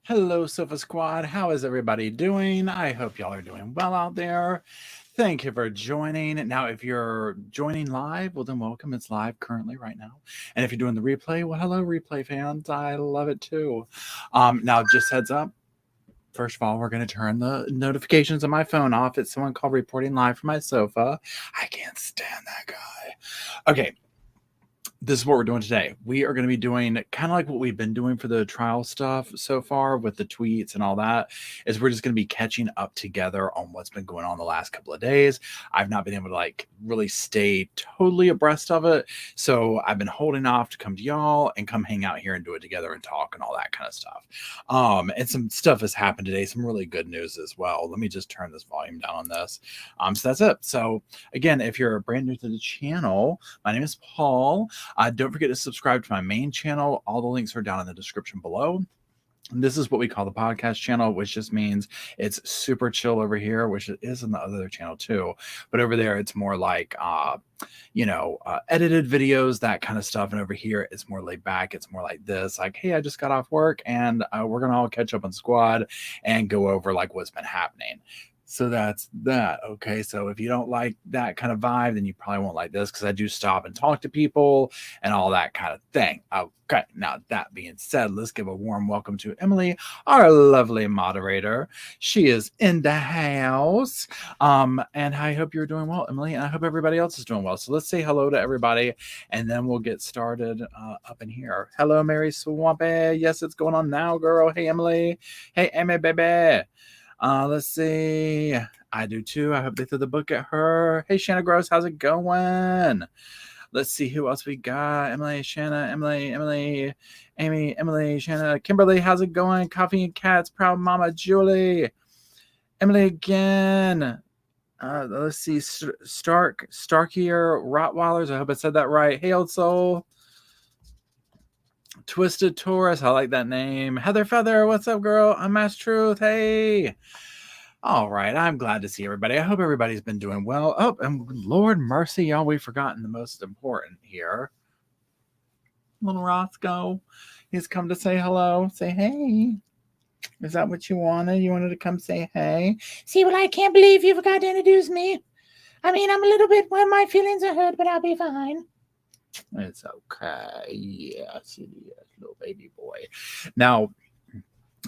Hello, Sofa Squad. How is everybody doing? I hope y'all are doing well out there. Thank you for joining. Now, if you're joining live, well, then welcome. It's live currently right now. And if you're doing the replay, well, hello, replay fans. I love it too. Now, just heads up. First of all, we're going to turn the notifications on my phone off. It's someone called Reporting Live from My Sofa. I can't stand that guy. Okay. This is what we're doing today. We are going to be doing kind of like what we've been doing for the trial stuff so far with the tweets and all that, is we're just going to be catching up together on what's been going on the last couple of days. I've not been able to really stay totally abreast of it. So I've been holding off to come to y'all and come hang out here and do it together and talk and all that kind of stuff. And some stuff has happened today. Some really good news as well. Let me just turn this volume down on this. So that's it. So again, if you're brand new to the channel, my name is Paul. Don't forget to subscribe to my main channel. All the links are down in the description below. This is what we call the podcast channel, which just means it's super chill over here, which it is in the other channel too. But over there, it's more like, edited videos, that kind of stuff. And over here, it's more laid back. It's more like this, like, hey, I just got off work and we're going to all catch up on squad and go over like what's been happening. So that's that. Okay. So if you don't like that kind of vibe, then you probably won't like this, because I do stop and talk to people and all that kind of thing. Okay. Now, that being said, let's give a warm welcome to Emily, our lovely moderator. She is in the house. And I hope you're doing well, Emily, and I hope everybody else is doing well. So let's say hello to everybody, and then we'll get started up in here. Hello, Mary Swampy. Yes, it's going on now, girl. Hey, Emily. Hey, Emmy, baby. Let's see. I do too. I hope they threw the book at her. Hey, Shanna Gross, how's it going? Let's see who else we got. Emily, Shanna, Emily, Amy, Emily, Shanna, Kimberly, how's it going? Coffee and Cats, Proud Mama, Julie, Emily again. Let's see. Starkier Rottweilers. I hope I said that right. Hey, old soul. Twisted Taurus, I like that name. Heather Feather, what's up, girl? I'm Mass Truth. Hey. All right, I'm glad to see everybody. I hope everybody's been doing well. Oh, and Lord mercy, y'all, we've forgotten the most important here. Little Roscoe, he's come to say hello. Say hey. Is that what you wanted? You wanted to come say hey? See, well, I can't believe you forgot to introduce me. I mean, I'm a little bit where my feelings are hurt, but I'll be fine. It's okay. Yes, it is, little baby boy. Now,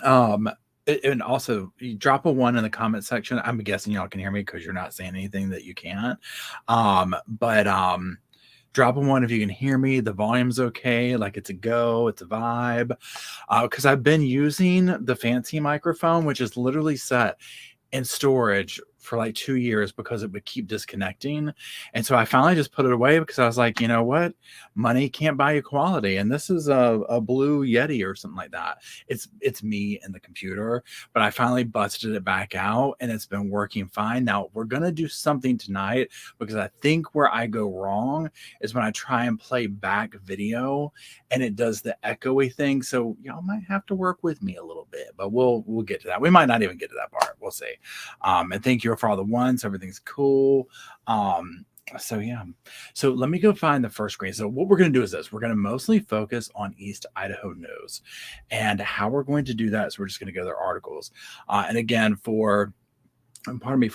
and also, you drop a 1 in the comment section. I'm guessing y'all can hear me because you're not saying anything that you can't. But drop a 1 if you can hear me. The volume's okay. Like, it's a go. It's a vibe. Because I've been using the fancy microphone, which is literally set in storage for like 2 years because it would keep disconnecting. And so I finally just put it away because I was like, you know what? Money can't buy you quality. And this is a Blue Yeti or something like that. It's me and the computer, but I finally busted it back out and it's been working fine. Now we're going to do something tonight, because I think where I go wrong is when I try and play back video and it does the echoey thing. So y'all might have to work with me a little bit, but we'll get to that. We might not even get to that part. We'll see. And thank you for all the ones. Everything's cool. So yeah. So let me go find the first screen. So what we're going to do is this. We're going to mostly focus on East Idaho news, and how we're going to do that is we're just going to go to their articles. And again, for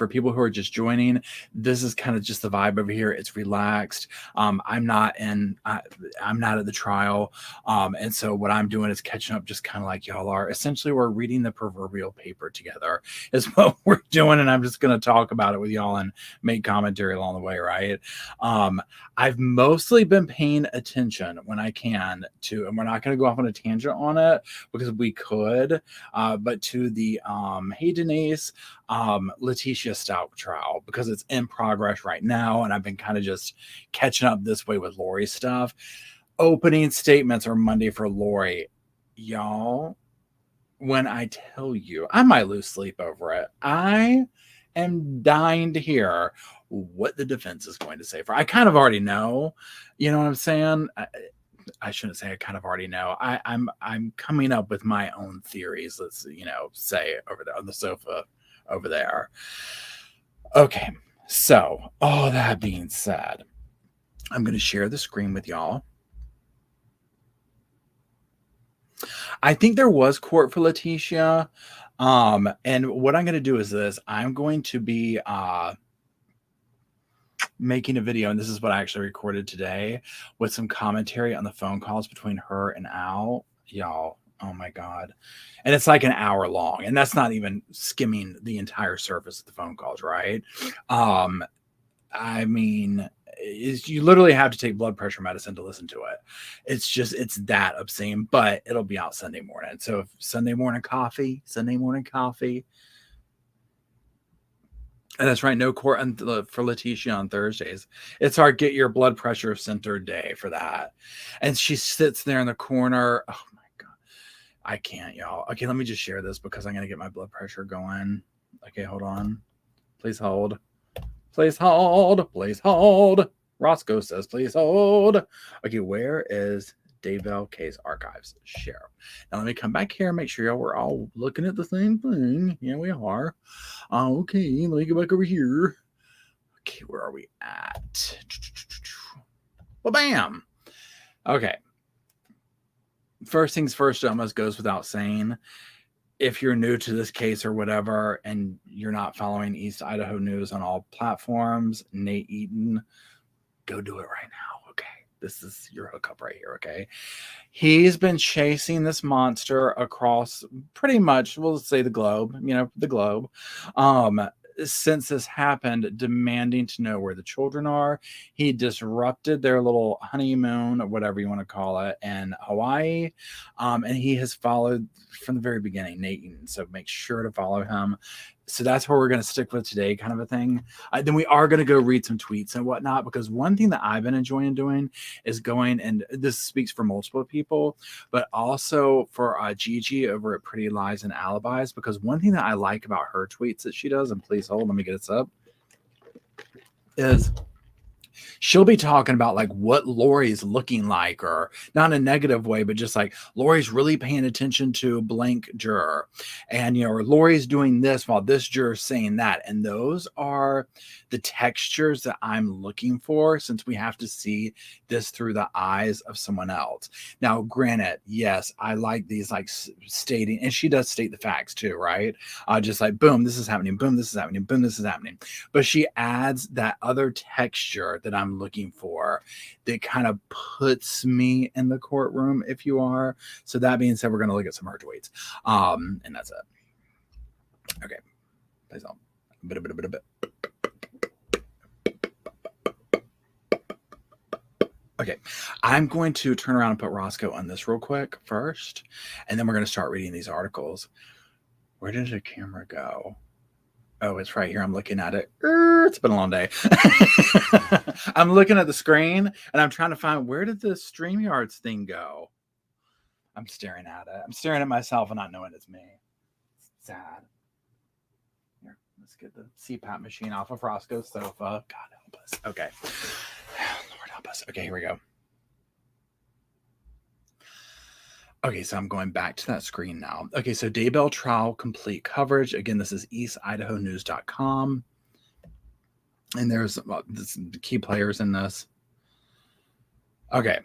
people who are just joining, this is kind of just the vibe over here. It's relaxed. I'm not at the trial. And so what I'm doing is catching up, just kind of like y'all are. Essentially, we're reading the proverbial paper together is what we're doing. And I'm just going to talk about it with y'all and make commentary along the way, right? I've mostly been paying attention when I can to, and we're not going to go off on a tangent on it because we could, but to the, hey, Denise, Letitia Stout trial, because it's in progress right now, and I've been kind of just catching up this way with Lori's stuff. Opening statements are Monday for Lori. Y'all, when I tell you, I might lose sleep over it. I am dying to hear what the defense is going to say. I kind of already know, you know what I'm saying? I shouldn't say I kind of already know. I'm coming up with my own theories. Let's, say over there on the sofa over there. Okay, so all that being said, I'm going to share the screen with y'all. I think there was court for Letitia. And what I'm going to do is this. I'm going to be making a video, and this is what I actually recorded today, with some commentary on the phone calls between her and Al. Y'all, oh my God. And it's like an hour long, and that's not even skimming the entire surface of the phone calls, right? I mean, you literally have to take blood pressure medicine to listen to it. It's that obscene, but it'll be out Sunday morning. So if Sunday morning coffee. And that's right, no court for Letitia on Thursdays. It's our get your blood pressure centered day for that. And she sits there in the corner. Oh my God. I can't, y'all. Okay, let me just share this because I'm going to get my blood pressure going. Okay, hold on. Please hold. Please hold. Please hold. Roscoe says, please hold. Okay, where is Daybell Case Archives? Share. Now let me come back here and make sure y'all we're all looking at the same thing. Yeah, we are. Okay, let me go back over here. Okay, where are we at? Well, bam. Okay. First things first, it almost goes without saying. If you're new to this case or whatever, and you're not following East Idaho news on all platforms, Nate Eaton, go do it right now. Okay. This is your hookup right here. Okay. He's been chasing this monster across pretty much, we'll say the globe, the globe. Since this happened, demanding to know where the children are. He disrupted their little honeymoon, or whatever you want to call it, in Hawaii. And he has followed from the very beginning, Nate Eaton. So make sure to follow him. So that's where we're going to stick with today, kind of a thing. Then we are going to go read some tweets and whatnot, because one thing that I've been enjoying doing is going, and this speaks for multiple people, but also for Gigi over at Pretty Lies and Alibis, because one thing that I like about her tweets that she does, and please hold, let me get this up, is she'll be talking about like what Lori's looking like, or not in a negative way, but just like Lori's really paying attention to blank juror, and or Lori's doing this while this juror's saying that. And those are the textures that I'm looking for, since we have to see this through the eyes of someone else. Now, granted, yes, I like these like stating, and she does state the facts too, right? Just like, boom, this is happening, boom, this is happening, boom, this is happening. But she adds that other texture that I'm looking for that kind of puts me in the courtroom, if you are. So that being said, we're going to look at some of her tweets. And that's it. Okay. Please on. Okay, I'm going to turn around and put Roscoe on this real quick first, and then we're going to start reading these articles. Where did the camera go? Oh, it's right here. I'm looking at it. It's been a long day. I'm looking at the screen, and I'm trying to find, where did the StreamYards thing go? I'm staring at it. I'm staring at myself and not knowing it's me. It's sad. Here, let's get the CPAP machine off of Roscoe's sofa. God help us. Okay. Lord help us. Okay, here we go. Okay, so I'm going back to that screen now. Okay, so Daybell trial complete coverage. Again, this is eastidahonews.com. And there's the key players in this. Okay.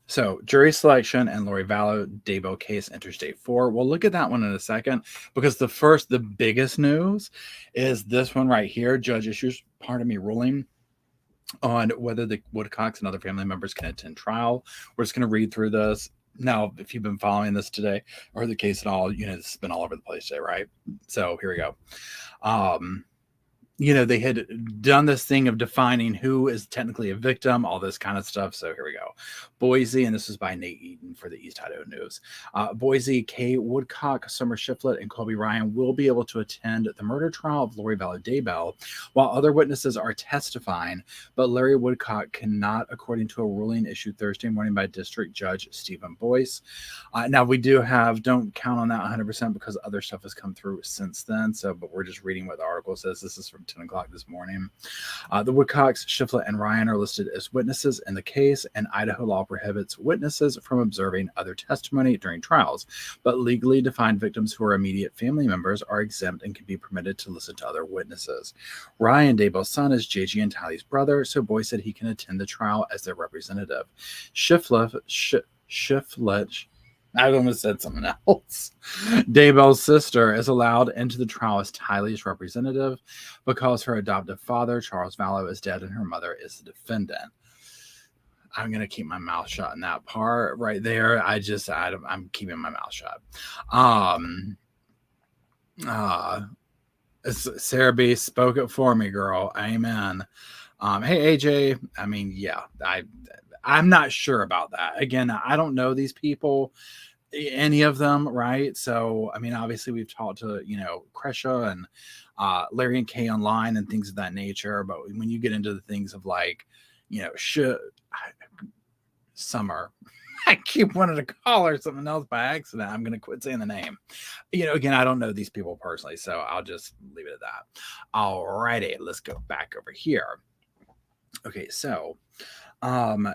So jury selection and Lori Vallow, Daybell case enters day 4. We'll look at that one in a second, because the biggest news is this one right here. Judge issues, ruling on whether the Woodcocks and other family members can attend trial. We're just going to read through this. Now, if you've been following this today or the case at all, this has been all over the place today, right? So here we go. They had done this thing of defining who is technically a victim, all this kind of stuff. So here we go. Boise, and this is by Nate Eaton for the East Idaho News. Boise, Kay Woodcock, Summer Shiflett, and Colby Ryan will be able to attend the murder trial of Lori Vallow Daybell, while other witnesses are testifying, but Larry Woodcock cannot, according to a ruling issued Thursday morning by District Judge Stephen Boyce. Now, we don't count on that 100% because other stuff has come through since then. But we're just reading what the article says. This is from 10 o'clock this morning. The Woodcocks, Shiflett, and Ryan are listed as witnesses in the case, and Idaho law prohibits witnesses from observing other testimony during trials, but legally defined victims who are immediate family members are exempt and can be permitted to listen to other witnesses. Ryan, Daybell's son, is Gigi and Tally's brother, so Boyce said he can attend the trial as their representative. Shiflett, I almost said something else. Daybell's sister is allowed into the trial as Tylee's representative because her adoptive father, Charles Vallow, is dead and her mother is the defendant. I'm going to keep my mouth shut in that part right there. I'm keeping my mouth shut. Sarah B spoke it for me, girl. Amen. Hey, AJ. I mean, yeah, I'm not sure about that. Again, I don't know these people, any of them, right? So, I mean, obviously we've talked to, Kresha and Larry and Kay online and things of that nature. But when you get into the things of like, Summer, I keep wanting to call her something else by accident. I'm going to quit saying the name. Again, I don't know these people personally, so I'll just leave it at that. All righty, let's go back over here. Okay, so, okay.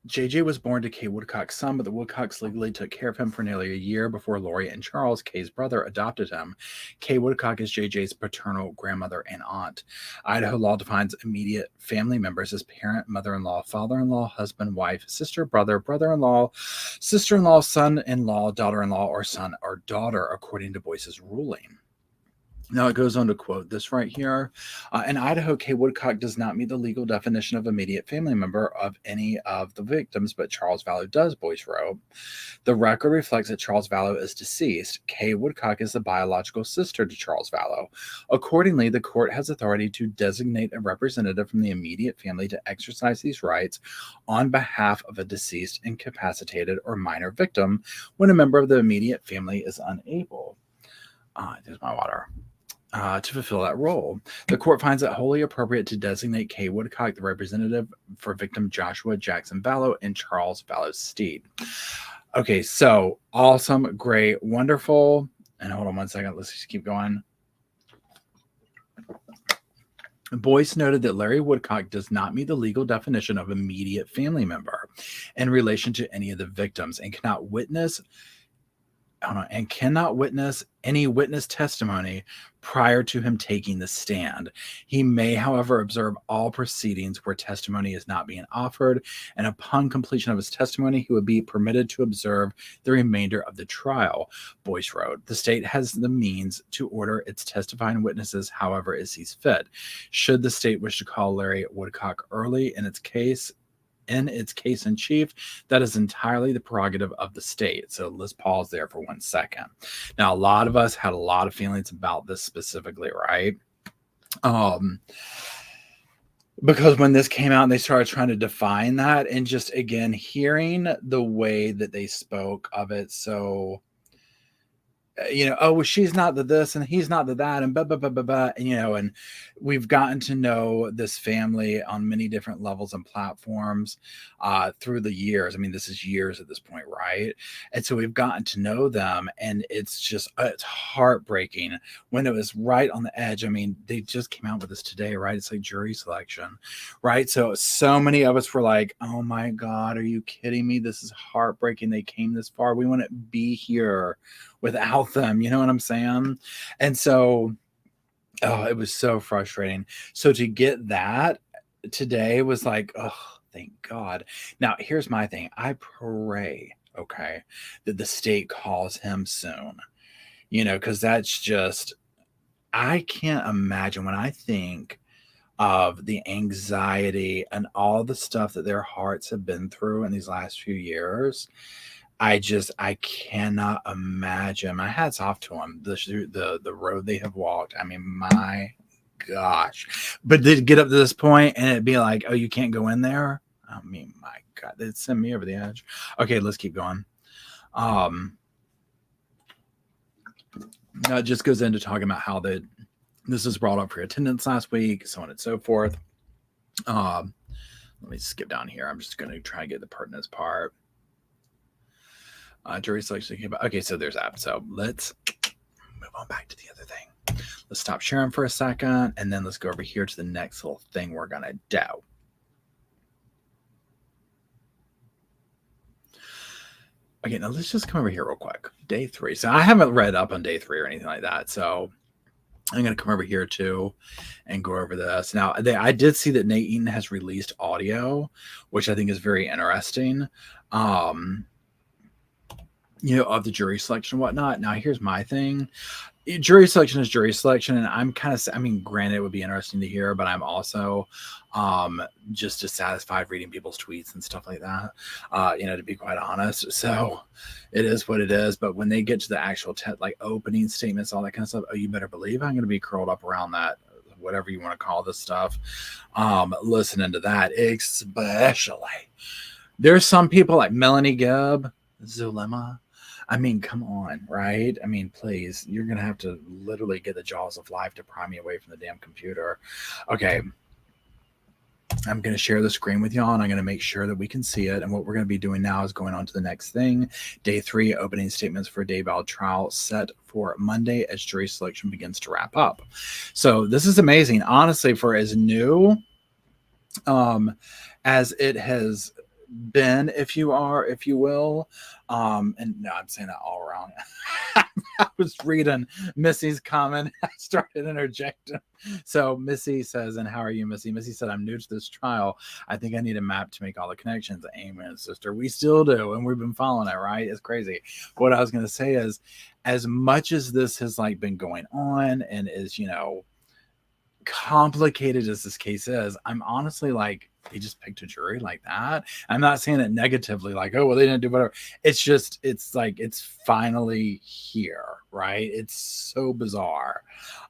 JJ was born to Kay Woodcock's son, but the Woodcocks legally took care of him for nearly a year before Lori and Charles, Kay's brother, adopted him. Kay Woodcock is JJ's paternal grandmother and aunt. Idaho law defines immediate family members as parent, mother-in-law, father-in-law, husband, wife, sister, brother, brother-in-law, sister-in-law, son-in-law, daughter-in-law, or son or daughter, according to Boyce's ruling. Now it goes on to quote this right here. In Idaho, Kay Woodcock does not meet the legal definition of immediate family member of any of the victims, but Charles Vallow does, Boyce wrote. The record reflects that Charles Vallow is deceased. Kay Woodcock is the biological sister to Charles Vallow. Accordingly, the court has authority to designate a representative from the immediate family to exercise these rights on behalf of a deceased, incapacitated, or minor victim when a member of the immediate family is unable. There's my water. To fulfill that role. The court finds it wholly appropriate to designate Kay Woodcock the representative for victim Joshua Jackson Vallow in Charles Vallow's stead. Okay, so awesome, great, wonderful. And hold on one second. Let's just keep going. Boyce noted that Larry Woodcock does not meet the legal definition of immediate family member in relation to any of the victims and cannot witness any witness testimony prior to him taking the stand. He may, however, observe all proceedings where testimony is not being offered, and upon completion of his testimony, he would be permitted to observe the remainder of the trial. Boyce wrote, the state has the means to order its testifying witnesses however it sees fit. Should the state wish to call Larry Woodcock early in its case in chief, that is entirely the prerogative of the state. So let's pause there for 1 second. Now, a lot of us had a lot of feelings about this specifically, right? Because when this came out and they started trying to define that, and just again hearing the way that they spoke of it, so oh, well, she's not the this and he's not the that, and blah, blah, blah, blah, blah, and we've gotten to know this family on many different levels and platforms through the years. I mean, this is years at this point, right? And so we've gotten to know them, and it's just, it's heartbreaking when it was right on the edge. I mean, they just came out with this today, right? It's like jury selection, right? So many of us were like, oh my God, are you kidding me? This is heartbreaking. They came this far. We wouldn't be here without them, you know what I'm saying? And so, it was so frustrating. So to get that today was like, oh, thank God. Now, here's my thing. I pray, okay, that the state calls him soon, because that's just, I can't imagine when I think of the anxiety and all the stuff that their hearts have been through in these last few years. I cannot imagine. My hat's off to them. The road they have walked. I mean, my gosh. But they'd get up to this point and it'd be like, oh, you can't go in there. I mean, my God, they'd send me over the edge. Okay, let's keep going. It just goes into talking about how this was brought up for attendance last week, so on and so forth. Let me skip down here. I'm just going to try and get the pertinence part. Jury selection. Okay, so there's that. So let's move on back to the other thing. Let's stop sharing for a second, and then let's go over here to the next little thing we're going to do. Okay, now let's just come over here real quick. Day 3. So I haven't read up on day 3 or anything like that. So I'm going to come over here too and go over this. Now, I did see that Nate Eaton has released audio, which I think is very interesting. um, of the jury selection and whatnot. Now, here's my thing. Jury selection is jury selection, and I'm kind of, I mean, granted, it would be interesting to hear, but I'm also just dissatisfied reading people's tweets and stuff like that, to be quite honest. So it is what it is. But when they get to the actual like opening statements, all that kind of stuff, oh, you better believe I'm going to be curled up around that, whatever you want to call this stuff, listening to that. Especially there's some people like Melanie Gibb, Zulema. I mean, come on, right? I mean, please, you're going to have to literally get the jaws of life to pry me away from the damn computer. Okay. I'm going to share the screen with y'all, and I'm going to make sure that we can see it. And what we're going to be doing now is going on to the next thing. Day 3, opening statements for Daybell trial set for Monday as jury selection begins to wrap up. So this is amazing. Honestly, for as new as it has been, if you will, and no, I'm saying that all around. I was reading Missy's comment. I started interjecting. So Missy says, and how are you, Missy? Missy said, I'm new to this trial. I think I need a map to make all the connections. Amen, sister. We still do, and we've been following it, right? It's crazy. What I was going to say is, as much as this has like been going on and is, complicated as this case is, I'm honestly like, they just picked a jury like that. I'm not saying it negatively, like, oh, well, they didn't do whatever. It's just, it's like, it's finally here, right? It's so bizarre.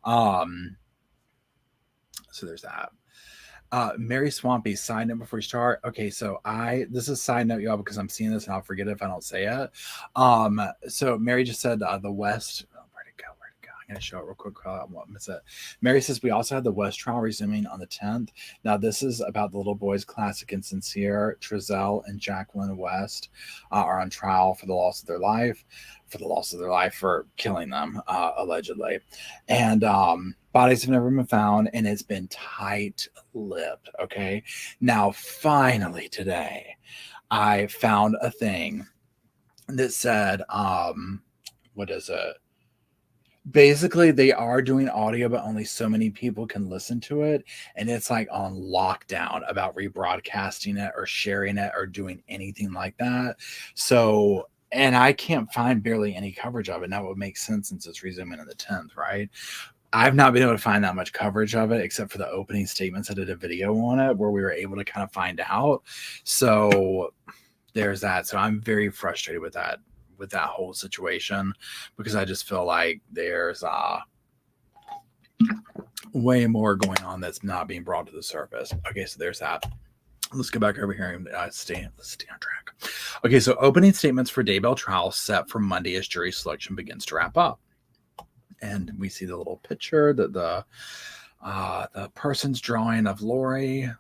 So there's that. Mary Swampy, side note before we start. Okay, so this is a side note, y'all, because I'm seeing this and I'll forget it if I don't say it. So Mary just said the West. I'm going to show it real quick. I won't miss it. Mary says, we also had the West trial resuming on the 10th. Now, this is about the little boys, Classic and Sincere. Trezell and Jacqueline West are on trial for the loss of their life, for killing them, allegedly. And bodies have never been found, and it's been tight-lipped, okay? Now, finally today, I found a thing that said, what is it? Basically, they are doing audio, but only so many people can listen to it. And it's like on lockdown about rebroadcasting it or sharing it or doing anything like that. So, and I can't find barely any coverage of it. Now, it would make sense since it's resuming on the 10th, right? I've not been able to find that much coverage of it except for the opening statements. I did a video on it where we were able to kind of find out. So there's that. So I'm very frustrated with that whole situation, because I just feel like there's way more going on that's not being brought to the surface. Okay, so there's that. Let's go back over here and let's stay on track. Okay, so opening statements for Daybell trial set for Monday as jury selection begins to wrap up. And we see the little picture that the person's drawing of Lori.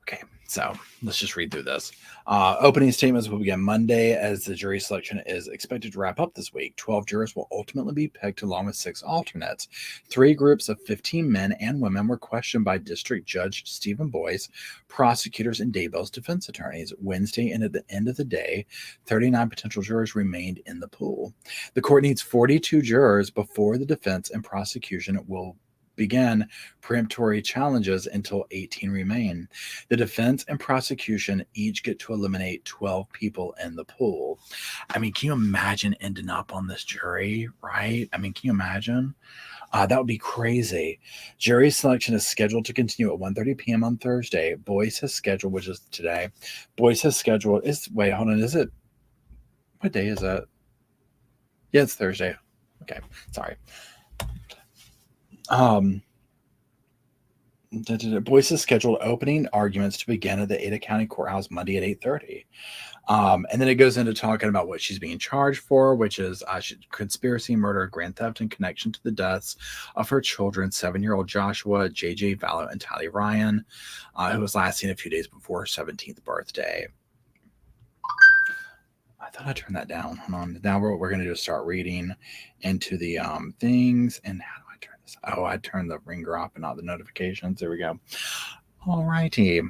Okay, so let's just read through this. Opening statements will begin Monday as the jury selection is expected to wrap up this week. 12 jurors will ultimately be picked along with 6 alternates. 3 groups of 15 men and women were questioned by District Judge Stephen Boyce, prosecutors, and Daybell's defense attorneys. Wednesday, and at the end of the day, 39 potential jurors remained in the pool. The court needs 42 jurors before the defense and prosecution will begin preemptory challenges until 18 remain. The defense and prosecution each get to eliminate 12 people in the pool. I mean, can you imagine ending up on this jury, right? I mean, can you imagine? That would be crazy. Jury selection is scheduled to continue at 1:30 p.m. on Thursday. Boyce has scheduled, which is today. Boyce has scheduled, wait, hold on, is it, what day is it? Yeah, it's Thursday. Okay, sorry. Boyce has scheduled opening arguments to begin at the Ada County Courthouse Monday at 8:30. And then it goes into talking about what she's being charged for, which is conspiracy, murder, grand theft in connection to the deaths of her children, 7-year-old Joshua, JJ Vallow, and Tally Ryan, who was last seen a few days before her 17th birthday. I thought I turned that down. Hold on. Now what we're going to do is start reading into the things. And how do I turn this? Oh, I turned the ringer off and not the notifications. There we go. All righty.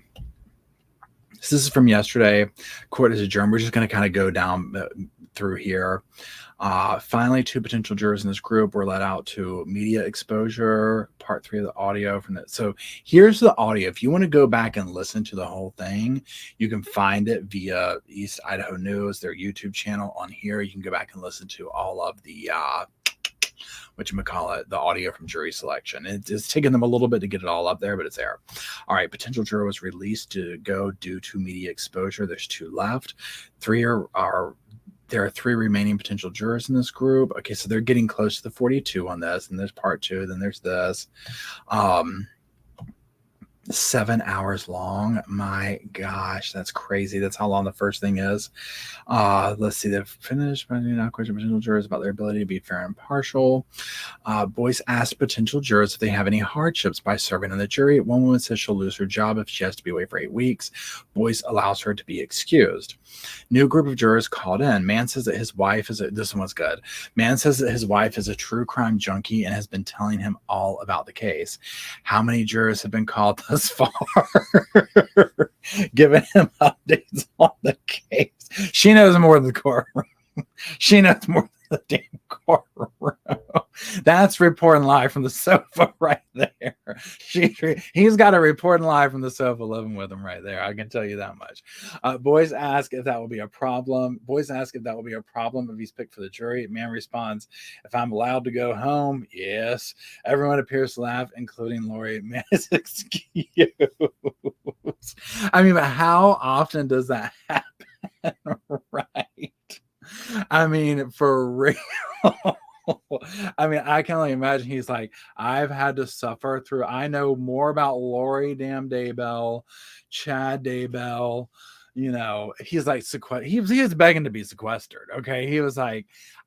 So this is from yesterday. Court is adjourned. We're just going to kind of go down through here. Finally, 2 potential jurors in this group were let out to media exposure. Part 3 of the audio from that. So here's the audio. If you want to go back and listen to the whole thing, you can find it via East Idaho News, their YouTube channel on here. You can go back and listen to all of the the audio from jury selection. It's taken them a little bit to get it all up there, but it's there. All right, potential juror was released to go due to media exposure. There's 2 left. There are 3 remaining potential jurors in this group. Okay, so they're getting close to the 42 on this, and there's part 2, then there's this. 7 hours long. My gosh, that's crazy. That's how long the first thing is. Let's see. They've finished by not question potential jurors about their ability to be fair and impartial. Boyce asked potential jurors if they have any hardships by serving on the jury. One woman says she'll lose her job if she has to be away for 8 weeks. Boyce allows her to be excused. New group of jurors called in. Man says that his wife is this one's good. Man says that his wife is a true crime junkie and has been telling him all about the case. How many jurors have been called thus far? Giving him updates on the case. She knows more than the courtroom. She knows more than the damn courtroom. That's reporting live from the sofa right there. He's got a reporting live from the sofa living with him right there. I can tell you that much. Boys ask if that will be a problem. Boys ask if that will be a problem if he's picked for the jury. Man responds, if I'm allowed to go home, yes. Everyone appears to laugh, including Lori. Man is excused. I mean, but how often does that happen? Right? I mean, for real. I mean, I can only imagine he's like, I've had to suffer through. I know more about Lori damn Daybell, Chad Daybell. You know, he's like, he was begging to be sequestered. Okay. He was like,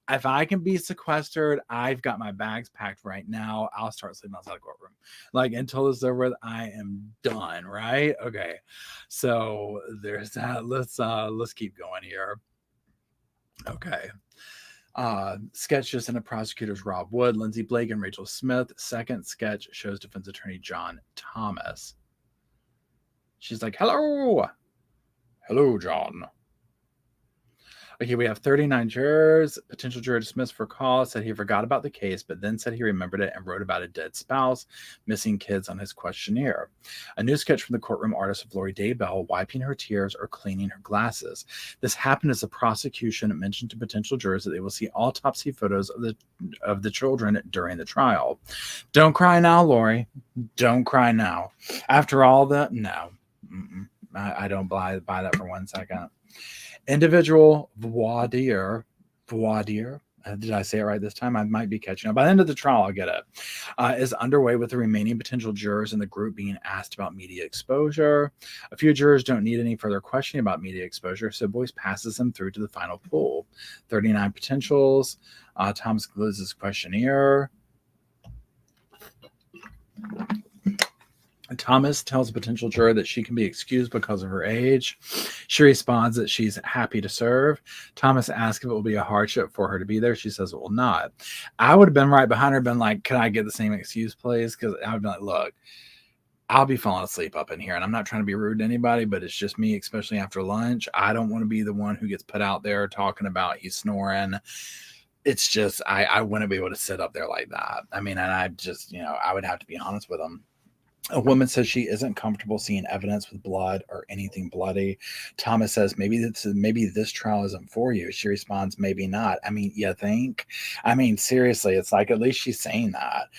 if I can be sequestered, I've got my bags packed right now. I'll start sleeping outside the courtroom. Like until this is over with, I am done. Right. Okay. So there's that. Let's keep going here. Okay. Sketches in a prosecutor's Rob Wood, Lindsay Blake, and Rachel Smith. Second sketch shows defense attorney John Thomas. She's like, hello. Hello, John. Okay, we have 39 jurors. Potential juror dismissed for cause, said he forgot about the case, but then said he remembered it and wrote about a dead spouse, missing kids on his questionnaire. A new sketch from the courtroom artist of Lori Daybell wiping her tears or cleaning her glasses. This happened as the prosecution mentioned to potential jurors that they will see autopsy photos of the children during the trial. Don't cry now, Lori. Don't cry now. After all that, no. I don't buy that for 1 second. Individual voir dire. Did I say it right this time? I might be catching up. By the end of the trial, I'll get it. Is underway with the remaining potential jurors in the group being asked about media exposure. A few jurors don't need any further questioning about media exposure, so Boyce passes them through to the final pool. 39 potentials. Thomas concludes his questionnaire. Thomas tells a potential juror that she can be excused because of her age. She responds that she's happy to serve. Thomas asks if it will be a hardship for her to be there. She says it will not. I would have been right behind her, been like, can I get the same excuse, please? Because I would be like, look, I'll be falling asleep up in here. And I'm not trying to be rude to anybody, but it's just me, especially after lunch. I don't want to be the one who gets put out there talking about he's snoring. It's just, I wouldn't be able to sit up there like that. I mean, and I just, I would have to be honest with him. A woman says she isn't comfortable seeing evidence with blood or anything bloody. Thomas says, maybe this trial isn't for you. She responds, maybe not. I mean, you think? I mean, seriously, it's like, at least she's saying that.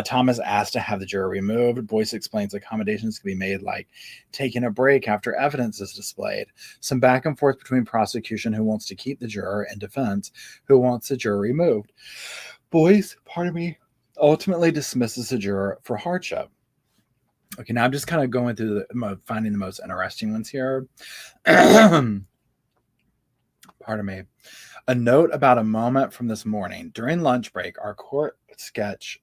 Thomas asked to have the juror removed. Boyce explains accommodations can be made, like taking a break after evidence is displayed. Some back and forth between prosecution, who wants to keep the juror, and defense, who wants the juror removed. Boyce, ultimately dismisses the juror for hardship. Okay, now I'm just kind of going through finding the most interesting ones here. Pardon me. A note about a moment from this morning. During lunch break, our court sketch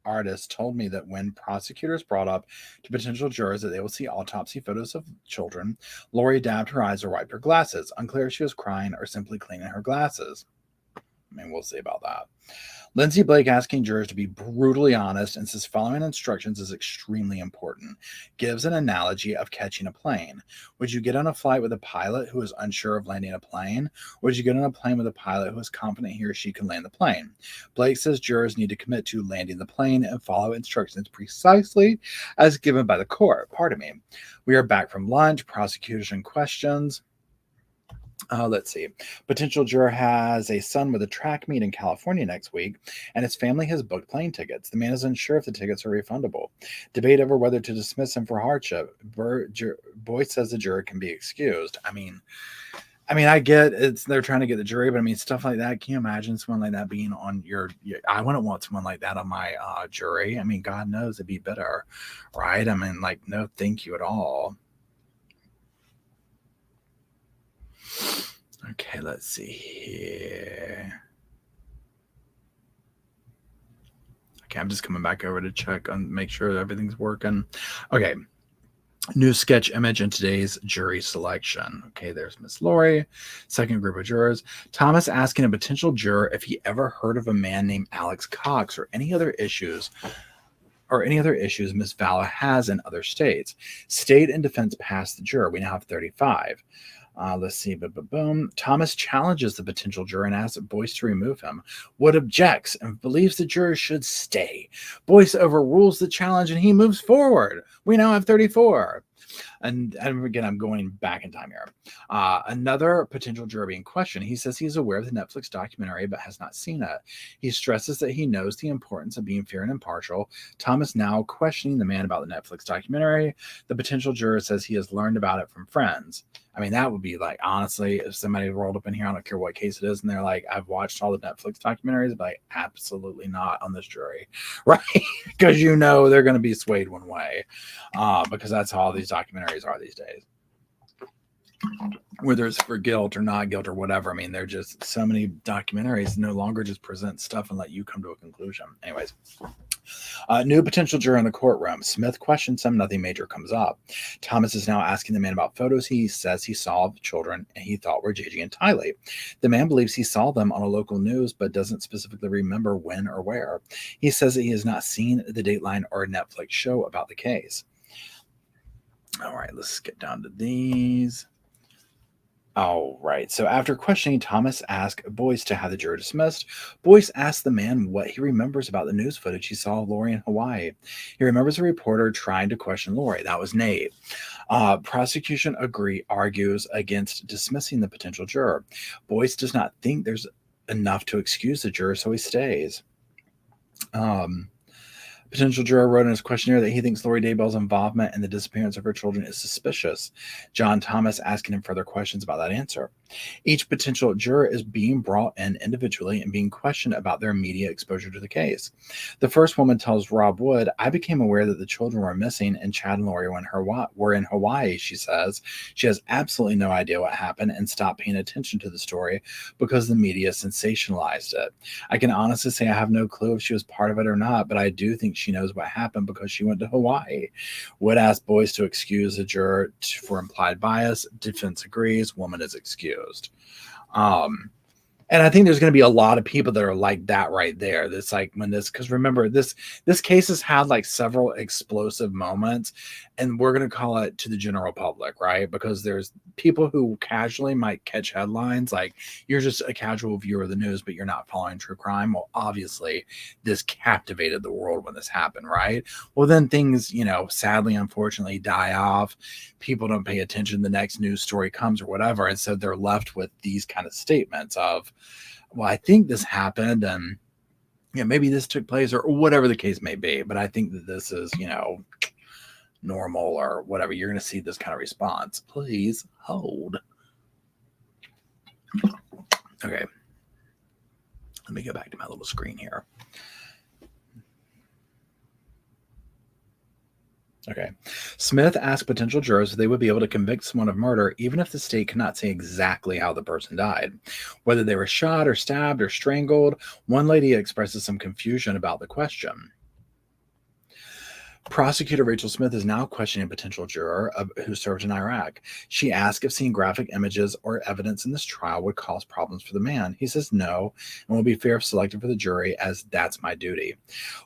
artist told me that when prosecutors brought up to potential jurors that they will see autopsy photos of children, Lori dabbed her eyes or wiped her glasses. Unclear if she was crying or simply cleaning her glasses. I mean, we'll see about that. Lindsay Blake asking jurors to be brutally honest and says following instructions is extremely important. Gives an analogy of catching a plane. Would you get on a flight with a pilot who is unsure of landing a plane? Or would you get on a plane with a pilot who is confident he or she can land the plane? Blake says jurors need to commit to landing the plane and follow instructions precisely as given by the court. Pardon me. We are back from lunch. Prosecution questions. Let's see. Potential juror has a son with a track meet in California next week, and his family has booked plane tickets. The man is unsure if the tickets are refundable. Debate over whether to dismiss him for hardship. Boy says the juror can be excused. I mean, I get they're trying to get the jury, but I mean, stuff like that. Can you imagine someone like that being on your I wouldn't want someone like that on my jury. I mean, God knows it'd be bitter, right? I mean, like, no, thank you at all. Okay, let's see here. Okay, I'm just coming back over to check and make sure everything's working. Okay. New sketch image in today's jury selection. Okay, there's Miss Lori, second group of jurors. Thomas asking a potential juror if he ever heard of a man named Alex Cox or any other issues Miss Vala has in other states. State and defense passed the juror. We now have 35. Let's see. Boom. Thomas challenges the potential juror and asks Boyce to remove him. Wood objects and believes the juror should stay. Boyce overrules the challenge and he moves forward. We now have 34. And again, I'm going back in time here. Another potential juror being questioned. He says he's aware of the Netflix documentary, but has not seen it. He stresses that he knows the importance of being fair and impartial. Thomas now questioning the man about the Netflix documentary. The potential juror says he has learned about it from friends. I mean, that would be like, honestly, if somebody rolled up in here, I don't care what case it is, and they're like, I've watched all the Netflix documentaries, but like, absolutely not on this jury, right? Because you know they're going to be swayed one way, because that's how all these documentaries are these days. Whether it's for guilt or not guilt or whatever. I mean, they're just so many documentaries no longer just present stuff and let you come to a conclusion. Anyways. New potential juror in the courtroom. Smith questions him. Nothing major comes up. Thomas is now asking the man about photos he says he saw of children and he thought were Gigi and Tylee. The man believes he saw them on a local news but doesn't specifically remember when or where. He says that he has not seen the Dateline or Netflix show about the case. All right, let's get down to these. All right. So after questioning, Thomas asked Boyce to have the juror dismissed. Boyce asked the man what he remembers about the news footage he saw of Lori in Hawaii. He remembers a reporter trying to question Lori. That was Nate. Prosecution argues against dismissing the potential juror. Boyce does not think there's enough to excuse the juror, so he stays. Potential juror wrote in his questionnaire that he thinks Lori Daybell's involvement in the disappearance of her children is suspicious. John Thomas asking him further questions about that answer. Each potential juror is being brought in individually and being questioned about their immediate exposure to the case. The first woman tells Rob Wood, I became aware that the children were missing and Chad and Lori were in Hawaii, she says. She has absolutely no idea what happened and stopped paying attention to the story because the media sensationalized it. I can honestly say I have no clue if she was part of it or not, but I do think she knows what happened because she went to Hawaii. Wood asked Boyce to excuse the juror for implied bias. Defense agrees. Woman is excused. And I think there's going to be a lot of people that are like that right there. That's like when this, because remember, this case has had like several explosive moments, and we're going to call it to the general public, right? Because there's people who casually might catch headlines, like you're just a casual viewer of the news, but you're not following true crime. Well, obviously, this captivated the world when this happened, right? Well, then things, sadly, unfortunately, die off. People don't pay attention. The next news story comes or whatever, and so they're left with these kind of statements of, well, I think this happened and maybe this took place or whatever the case may be. But I think that this is, normal or whatever. You're going to see this kind of response. Please hold. Okay. Let me go back to my little screen here. Okay. Smith asked potential jurors if they would be able to convict someone of murder, even if the state cannot say exactly how the person died, whether they were shot or stabbed or strangled. One lady expresses some confusion about the question. Prosecutor Rachel Smith is now questioning a potential juror who served in Iraq. She asked if seeing graphic images or evidence in this trial would cause problems for the man. He says no, and will be fair if selected for the jury, as that's my duty.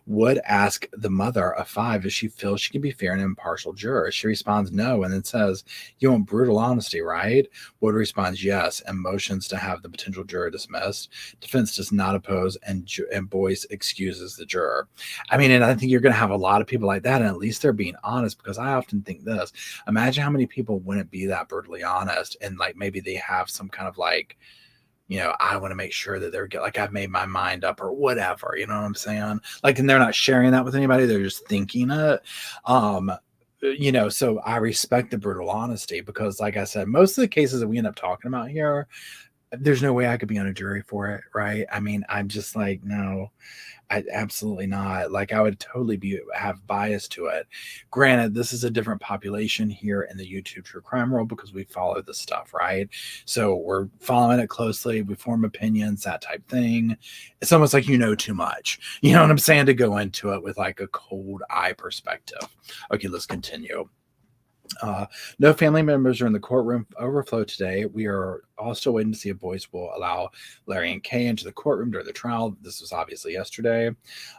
Wood asks the mother of 5 if she feels she can be fair and impartial juror. She responds no, and then says, "You want brutal honesty, right?" Wood responds yes, and motions to have the potential juror dismissed. Defense does not oppose, and Boyce excuses the juror. I mean, and I think you're going to have a lot of people like that, and at least they're being honest, because I often think this: imagine how many people wouldn't be that brutally honest, and like maybe they have some kind of like, I want to make sure that they're like, I've made my mind up or whatever, you know what I'm saying? Like, and they're not sharing that with anybody, they're just thinking it. So I respect the brutal honesty, because like I said, most of the cases that we end up talking about here, there's no way I could be on a jury for it, right? I mean, I'm just like, no, I absolutely not. Like, I would totally have bias to it. Granted, this is a different population here in the YouTube true crime world, because we follow this stuff, right? So we're following it closely. We form opinions, that type thing. It's almost like too much. You know what I'm saying? To go into it with like a cold eye perspective. Okay, let's continue. No family members are in the courtroom overflow today. We are all still waiting to see if Boyce will allow Larry and Kay into the courtroom during the trial. This was obviously yesterday.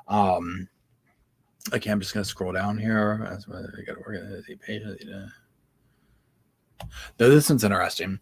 Okay, I'm just going to scroll down here. That's what we got to organize the pages. Though this one's interesting.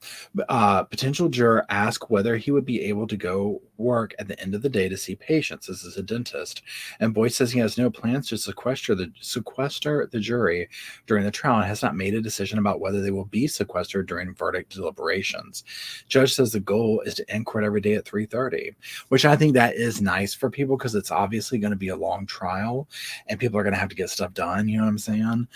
Potential juror asked whether he would be able to go work at the end of the day to see patients. This is a dentist. And Boyce says he has no plans to sequester the jury during the trial, and has not made a decision about whether they will be sequestered during verdict deliberations. Judge says the goal is to end court every day at 3:30, which I think that is nice for people, because it's obviously going to be a long trial and people are going to have to get stuff done. You know what I'm saying?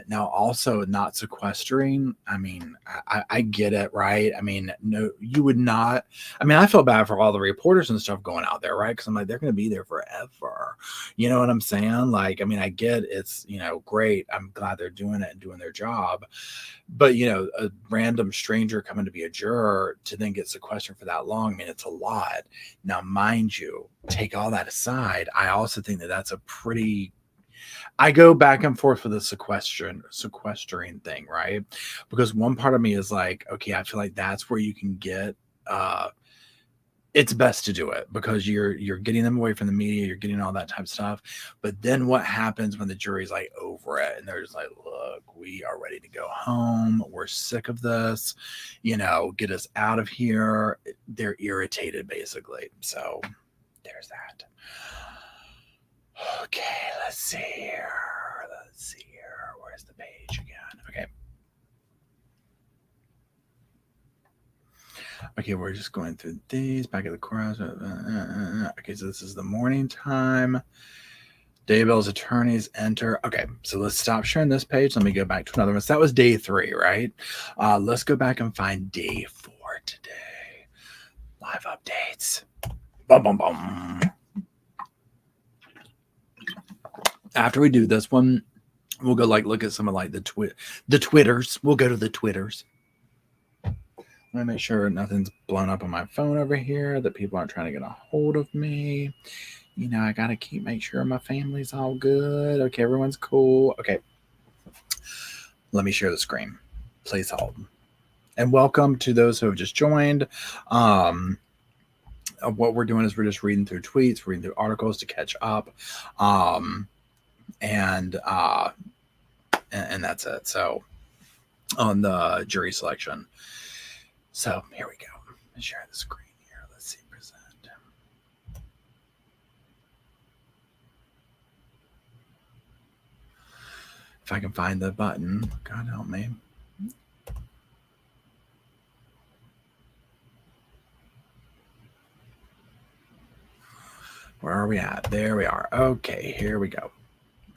Now also not sequestering. I mean, I get it, right? I mean, no, you would not. I mean, I feel bad for all the reporters and stuff going out there, right? Because I'm like, they're going to be there forever. You know what I'm saying? Like, I mean, I get it's, great. I'm glad they're doing it and doing their job. But, a random stranger coming to be a juror to then get sequestered for that long, I mean, it's a lot. Now, mind you, take all that aside, I also think that that's a pretty. I go back and forth with the sequestering thing, right? Because one part of me is like, okay, I feel like that's where you can get it's best to do it, because you're getting them away from the media, you're getting all that type of stuff. But then what happens when the jury's like over it and they're just like, look, we are ready to go home, we're sick of this, get us out of here. They're irritated, basically. So there's that. Okay, let's see here. Where's the page again? Okay. Okay, we're just going through these. Back at the courthouse. Okay, so this is the morning time. Daybell's attorneys enter. Okay, so let's stop sharing this page. Let me go back to another one. So that was day 3, right? Let's go back and find day 4 today. Live updates. Bum, bum, bum. After we do this one, we'll go look at some of the Twitters. We'll go to the Twitters. Let me make sure nothing's blown up on my phone over here, that people aren't trying to get a hold of me. I got to make sure my family's all good. Okay, everyone's cool. Okay. Let me share the screen. Please hold. And welcome to those who have just joined. What we're doing is we're just reading through tweets, reading through articles to catch up. And that's it. So on the jury selection. So here we go. Let me share the screen here. Let's see, present. If I can find the button, God help me. Where are we at? There we are. Okay, here we go.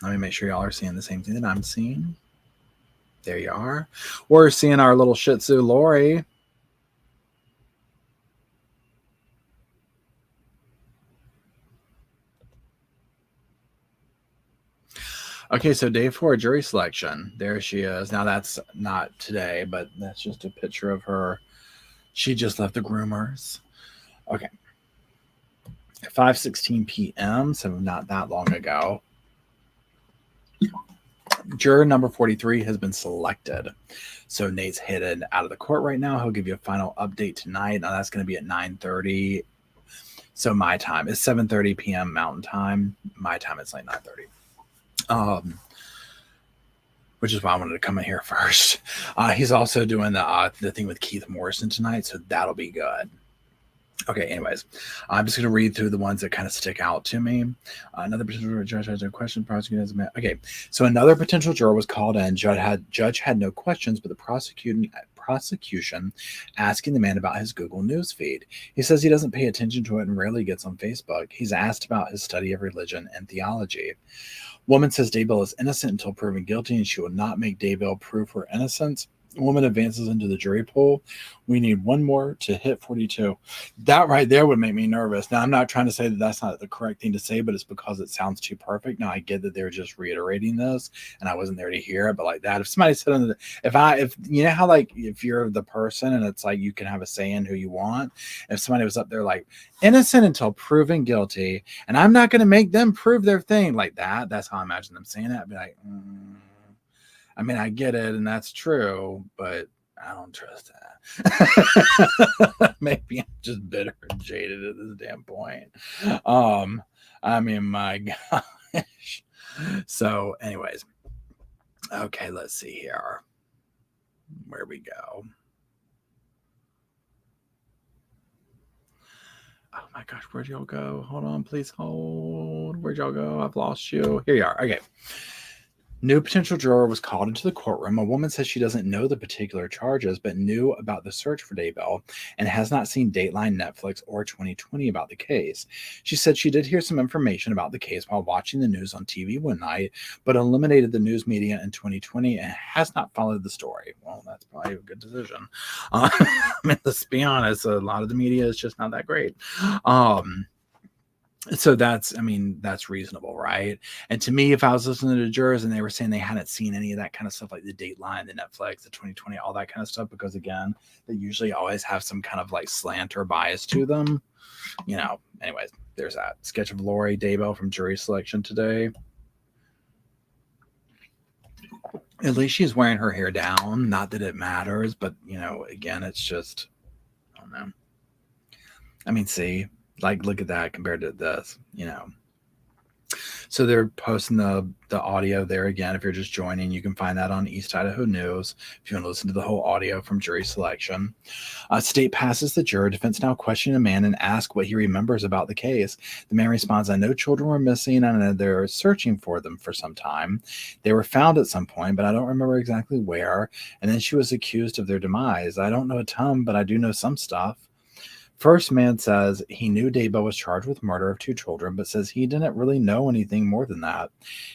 Let me make sure y'all are seeing the same thing that I'm seeing. There you are. We're seeing our little Shih Tzu, Lori. Okay, so day 4, jury selection. There she is. Now that's not today, but that's just a picture of her. She just left the groomers. Okay. 5:16 p.m., so not that long ago. Juror number 43 has been selected. So Nate's headed out of the court right now. He'll give you a final update tonight. Now that's going to be at 9:30. So my time is 7:30 p.m. Mountain Time. My time it's like 9:30. Which is why I wanted to come in here first. He's also doing the thing with Keith Morrison tonight, so that'll be good. Okay, anyways, I'm just going to read through the ones that kind of stick out to me. Another potential judge has a question. Prosecutor has a okay, so another potential juror was called in. Judge had no questions, but the prosecution asking the man about his Google News feed. He says he doesn't pay attention to it and rarely gets on Facebook. He's asked about his study of religion and theology. Woman says Daybell is innocent until proven guilty, and she will not make Daybell prove her innocence. Woman advances into the jury pool. We need one more to hit 42. That right there would make me nervous. Now, I'm not trying to say that that's not the correct thing to say, but it's because it sounds too perfect. Now, I get that they're just reiterating this, and I wasn't there to hear it, but like that, if somebody said, if you know how like if you're the person and it's like you can have a say in who you want, if somebody was up there like innocent until proven guilty, and I'm not going to make them prove their thing like that, that's how I imagine them saying it. I'd be like, I mean, I get it, and that's true, but I don't trust that. Maybe I'm just bitter and jaded at this damn point. I mean, my gosh. So, anyways, okay, let's see here. Where we go. Oh my gosh, where'd y'all go? Hold on, please hold. Where'd y'all go? I've lost you. Here you are. Okay. New potential juror was called into the courtroom. A woman says she doesn't know the particular charges, but knew about the search for Daybell and has not seen Dateline, Netflix, or 2020 about the case. She said she did hear some information about the case while watching the news on TV one night, but eliminated the news media in 2020 and has not followed the story. Well, that's probably a good decision. I mean, let's be honest, a lot of the media is just not that great. So that's reasonable, right? And to me, if I was listening to jurors and they were saying they hadn't seen any of that kind of stuff, like the Dateline, the Netflix, the 2020, all that kind of stuff, because again, they usually always have some kind of like slant or bias to them, anyways, there's that. Sketch of Lori Daybell from jury selection today. At least she's wearing her hair down. Not that it matters, but again, it's just, I don't know. I mean, see, like, look at that compared to this, So they're posting the audio there again. If you're just joining, you can find that on East Idaho News if you want to listen to the whole audio from jury selection. State passes the juror. Defense now questioning a man and ask what he remembers about the case. The man responds, I know children were missing and they're searching for them for some time. They were found at some point, but I don't remember exactly where. And then she was accused of their demise. I don't know a ton, but I do know some stuff. First man says he knew Daybell was charged with murder of 2 children, but says he didn't really know anything more than that.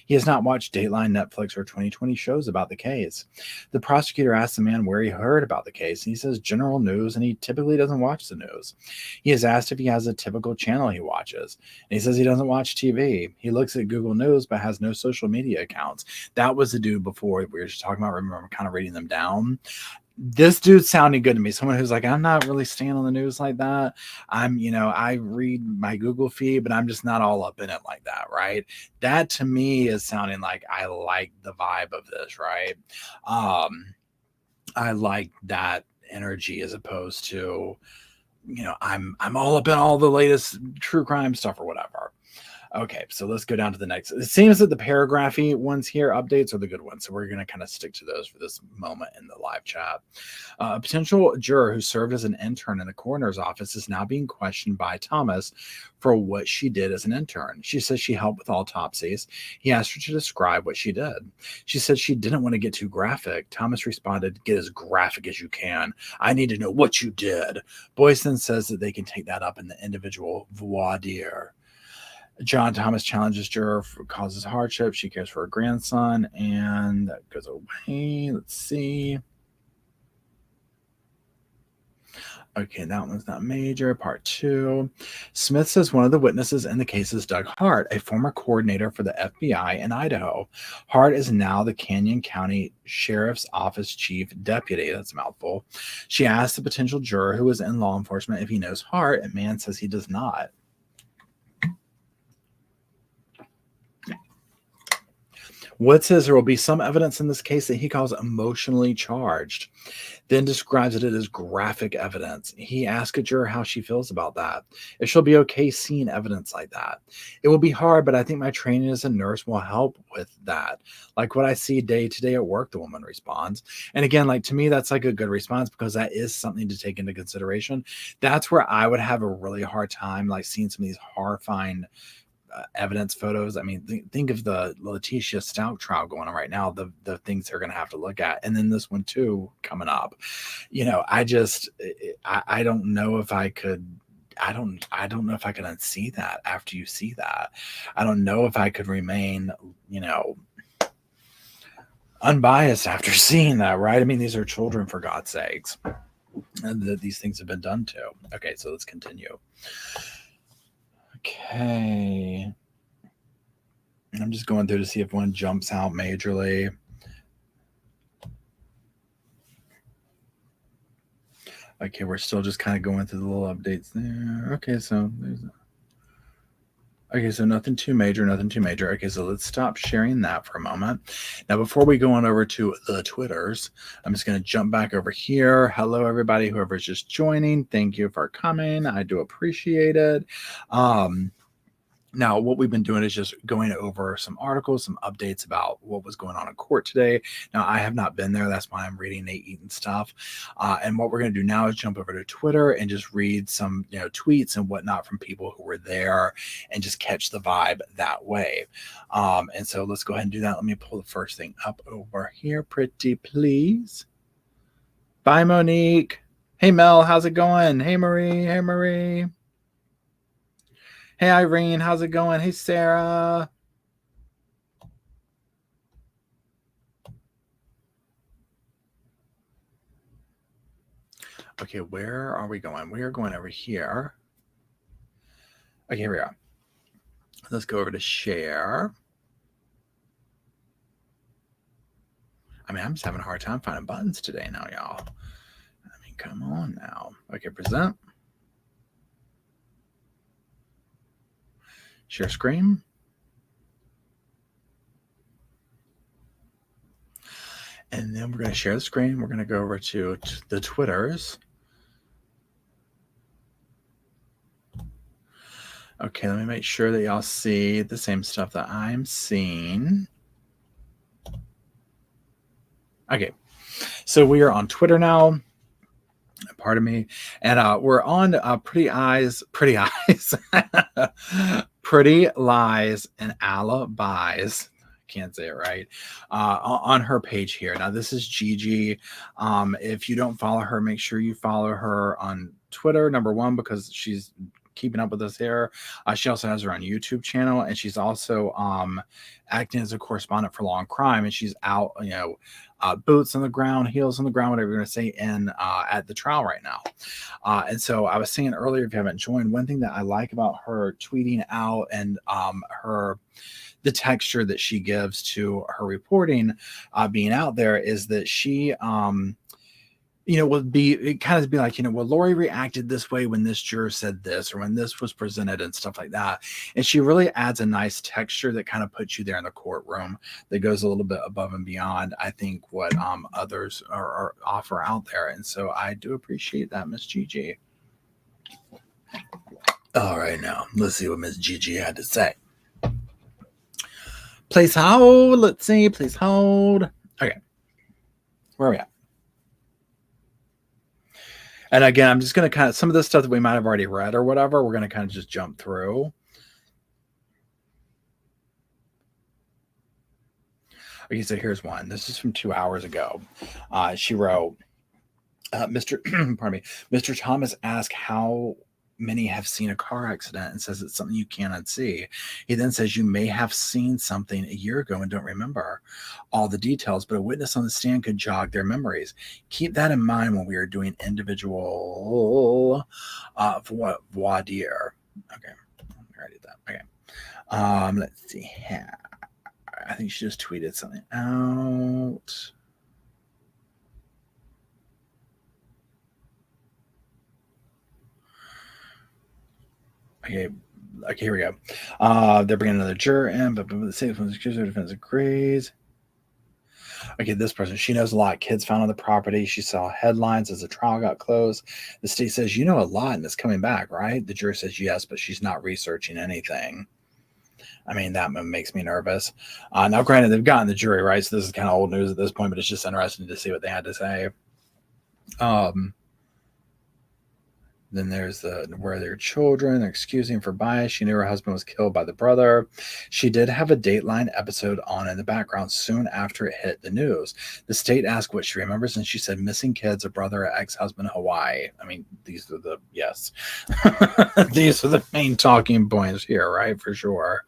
He has not watched Dateline, Netflix, or 2020 shows about the case. The prosecutor asked the man where he heard about the case, and he says general news, and he typically doesn't watch the news. He is asked if he has a typical channel he watches, and he says he doesn't watch TV. He looks at Google News, but has no social media accounts. That was the dude before we were just talking about, remember, kind of reading them down. This dude sounded good to me. Someone who's like, I'm not really staying on the news like that. I read my Google feed, but I'm just not all up in it like that, right? That to me is sounding like I like the vibe of this, right? I like that energy as opposed to, I'm all up in all the latest true crime stuff or whatever. Okay, so let's go down to the next. It seems that the paragraphy ones here, updates, are the good ones. So we're going to kind of stick to those for this moment in the live chat. A potential juror who served as an intern in the coroner's office is now being questioned by Thomas for what she did as an intern. She says she helped with autopsies. He asked her to describe what she did. She said she didn't want to get too graphic. Thomas responded, get as graphic as you can. I need to know what you did. Boyce then says that they can take that up in the individual voir dire. John Thomas challenges juror for causes hardship. She cares for her grandson, and that goes away. Let's see. Okay, that one's not major. Part 2. Smith says one of the witnesses in the case is Doug Hart, a former coordinator for the FBI in Idaho. Hart is now the Canyon County Sheriff's Office Chief Deputy. That's a mouthful. She asked the potential juror who was in law enforcement if he knows Hart, and man says he does not. Wood says there will be some evidence in this case that he calls emotionally charged, then describes it as graphic evidence. He asks a juror how she feels about that, if she'll be okay seeing evidence like that. It will be hard, but I think my training as a nurse will help with that. Like what I see day to day at work, the woman responds. And again, like to me, that's like a good response because that is something to take into consideration. That's where I would have a really hard time, like seeing some of these horrifying evidence photos. I mean, think of the Letitia Stout trial going on right now, the things they're going to have to look at. And then this one too, coming up, I don't know if I could, I don't know if I could unsee that after you see that. I don't know if I could remain, unbiased after seeing that, right? I mean, these are children, for God's sakes, and these things have been done to. Okay, so let's continue. Okay. I'm just going through to see if one jumps out majorly. Okay, we're still just kind of going through the little updates there. Okay, so nothing too major, nothing too major. Okay, so let's stop sharing that for a moment. Now, before we go on over to the Twitters, I'm just going to jump back over here. Hello, everybody, whoever's just joining. Thank you for coming. I do appreciate it. Now, what we've been doing is just going over some articles, some updates about what was going on in court today. Now, I have not been there. That's why I'm reading Nate Eaton stuff. And what we're going to do now is jump over to Twitter and just read some tweets and whatnot from people who were there and just catch the vibe that way. And so let's go ahead and do that. Let me pull the first thing up over here. Pretty please. Bye, Monique. Hey, Mel. How's it going? Hey, Marie. Hey, Marie. Hey, Irene, how's it going? Hey, Sarah. Okay, where are we going? We are going over here. Okay, here we are. Let's go over to share. I mean, I'm just having a hard time finding buttons today now, y'all. I mean, come on now. Okay, present. Share screen. And then we're going to share the screen. We're going to go over to the Twitters. Okay, let me make sure that y'all see the same stuff that I'm seeing. Okay, so we are on Twitter now. Pardon me. And we're on Pretty Lies and Alibis. Can't say it right. On her page here. Now, this is Gigi. If you don't follow her, make sure you follow her on Twitter, number one, because she's keeping up with us here. She also has her own YouTube channel, and she's also acting as a correspondent for Law and Crime, and she's out, boots on the ground, heels on the ground, whatever you're going to say, in at the trial right now. And so I was saying earlier, if you haven't joined, one thing that I like about her tweeting out and the texture that she gives to her reporting being out there is that she would be like, well, Lori reacted this way when this juror said this, or when this was presented and stuff like that. And she really adds a nice texture that kind of puts you there in the courtroom that goes a little bit above and beyond, I think, what others are offer out there. And so I do appreciate that, Miss Gigi. All right, now let's see what Miss Gigi had to say. Please hold. Let's see. Please hold. Okay. Where are we at? And again, I'm just going to kind of, some of the stuff that we might have already read or whatever, we're going to kind of just jump through. Okay, so here's one. This is from 2 hours ago. She wrote, Mr. Thomas asked how many have seen a car accident and says it's something you cannot see. He then says you may have seen something a year ago and don't remember all the details, but a witness on the stand could jog their memories. Keep that in mind when we are doing individual voir dire. Okay, I already did that. Okay, let's see here. I think she just tweeted something out. Okay, Okay, here we go. They're bringing another juror in, but the state defense agrees. Okay, this person, she knows a lot of kids found on the property. She saw headlines as the trial got closed. The state says, you know a lot and it's coming back, right? The juror says yes, but she's not researching anything. I mean, that makes me nervous. Now, granted, they've gotten the jury, right? So this is kind of old news at this point, but it's just interesting to see what they had to say. Then there's where their children, they're excusing for bias. She knew her husband was killed by the brother. She did have a Dateline episode on in the background soon after it hit the news. The state asked what she remembers, and she said missing kids, a brother, an ex-husband, Hawaii. I mean, these are the, yes. These are the main talking points here, right? For sure.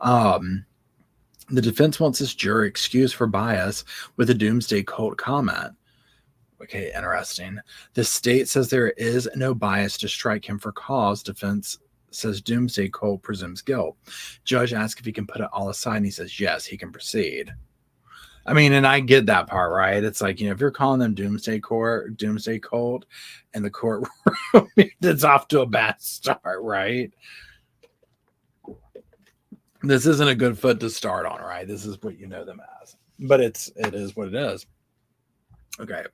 The defense wants this juror excused for bias with a doomsday cult comment. Okay, interesting. The state says there is no bias to strike him for cause. Defense says doomsday cult presumes guilt. Judge asks if he can put it all aside, and he says yes, he can proceed. I mean, and I get that part, right? It's like, if you're calling them doomsday cult, and the courtroom, it's off to a bad start, right? This isn't a good foot to start on, right? This is what you know them as. But it is what it is. Okay.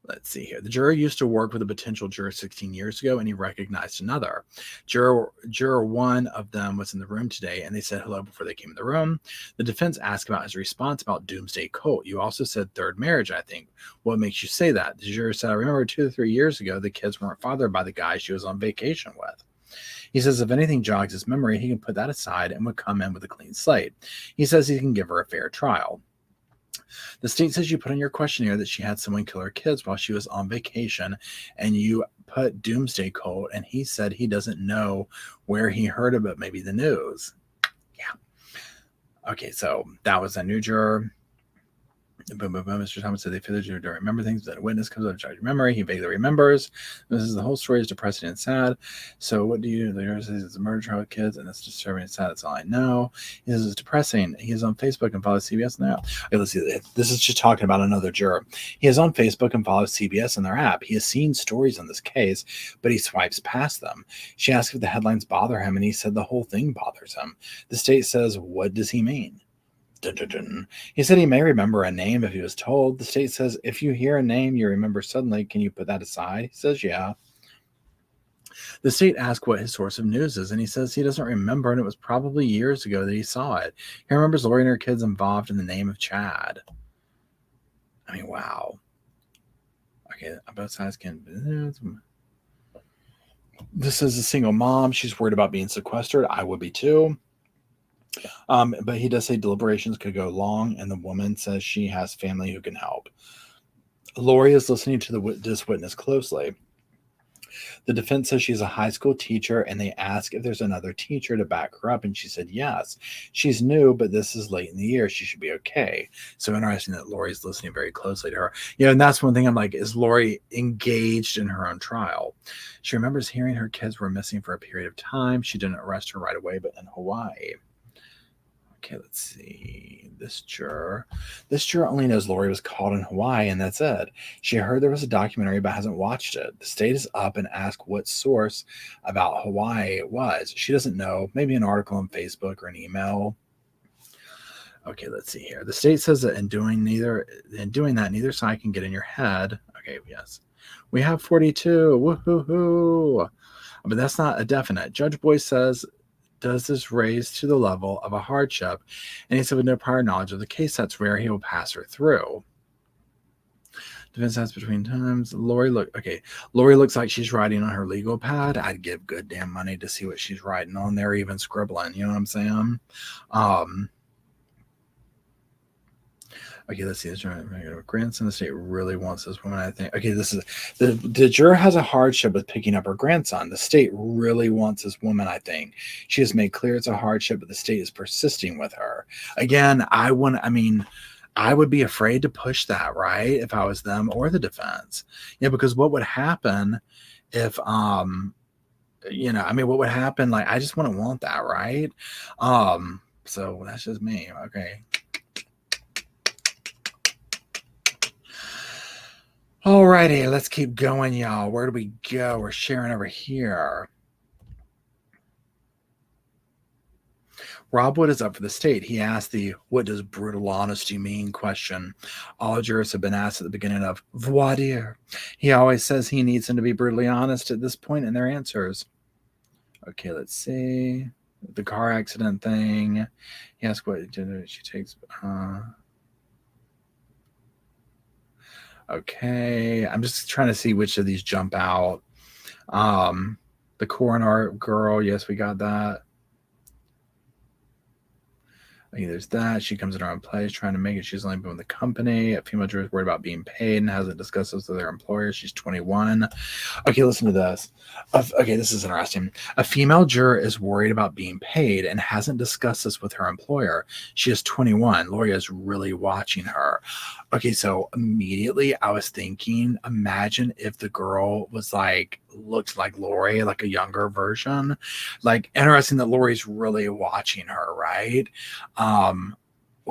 Let's see here. The juror used to work with a potential juror 16 years ago, and he recognized another. Juror one of them was in the room today, and they said hello before they came in the room. The defense asked about his response about doomsday cult. You also said third marriage, I think. What makes you say that? The juror said, I remember 2 to 3 years ago, the kids weren't fathered by the guy she was on vacation with. He says if anything jogs his memory, he can put that aside and would come in with a clean slate. He says he can give her a fair trial. The state says you put in your questionnaire that she had someone kill her kids while she was on vacation, and you put doomsday cult, and he said he doesn't know where he heard of it, maybe the news. Yeah. Okay, so that was a new juror. Mr. Thomas said they feel the juror don't remember things, but a witness comes up to charge memory. He vaguely remembers. This is the whole story is depressing and sad. So what do you do? The juror says it's a murder trial with kids, and it's disturbing and sad. That's all I know. He says it's depressing. He is on Facebook and follows CBS in their app. Okay, let's see. This is just talking about another juror. He is on Facebook and follows CBS in their app. He has seen stories on this case, but he swipes past them. She asked if the headlines bother him, and he said the whole thing bothers him. The state says, what does he mean? He said he may remember a name if he was told. The state says, if you hear a name you remember suddenly, can you put that aside? He says, yeah. The state asked what his source of news is, and he says he doesn't remember, and it was probably years ago that he saw it. He remembers Lori and her kids involved in the name of Chad. I mean, wow. Okay, both sides can... This is a single mom. She's worried about being sequestered. I would be too. But he does say deliberations could go long, and the woman says she has family who can help. Lori is listening to this witness closely. The defense says she's a high school teacher, and they ask if there's another teacher to back her up, and she said yes. She's new, but this is late in the year. She should be okay. So interesting that Lori's listening very closely to her. And that's one thing I'm like, is Lori engaged in her own trial? She remembers hearing her kids were missing for a period of time. She didn't arrest her right away, but in Hawaii. Okay, let's see. This juror only knows Lori was caught in Hawaii, and that's it. She heard there was a documentary, but hasn't watched it. The state is up and asked what source about Hawaii it was. She doesn't know. Maybe an article on Facebook or an email. Okay, let's see here. The state says that in doing that, neither side can get in your head. Okay, yes. We have 42. Woohoo! But that's not a definite. Judge Boyce says, does this raise to the level of a hardship? And he said, with no prior knowledge of the case, that's rare. He will pass her through. Defense asks between times. Lori looks like she's writing on her legal pad. I'd give good damn money to see what she's writing on there, even scribbling. You know what I'm saying? Okay, let's see. The grandson, the state really wants this woman, I think. Okay, this is the juror has a hardship with picking up her grandson. The state really wants this woman, I think. She has made clear it's a hardship, but the state is persisting with her. Again, I would be afraid to push that, right? If I was them or the defense. Because what would happen if what would happen? Like, I just wouldn't want that, right? So that's just me. Okay. Alrighty, let's keep going, y'all. Where do we go? We're sharing over here. Rob Wood is up for the state. He asked the "What does brutal honesty mean?" question. All jurors have been asked at the beginning of voir dire. He always says he needs them to be brutally honest at this point in their answers. Okay, let's see. The car accident thing. He asked what she takes. Okay, I'm just trying to see which of these jump out. The coroner girl, yes, we got that. Okay, there's that. She comes in her own place, trying to make it. She's only been with the company. A female juror is worried about being paid and hasn't discussed this with their employer. She's 21. Okay, listen to this. Okay, this is interesting. A female juror is worried about being paid and hasn't discussed this with her employer. She is 21. Lori is really watching her. Okay, so immediately I was thinking, imagine if the girl was looked like Lori, like a younger version. Like, interesting that Lori's really watching her, right?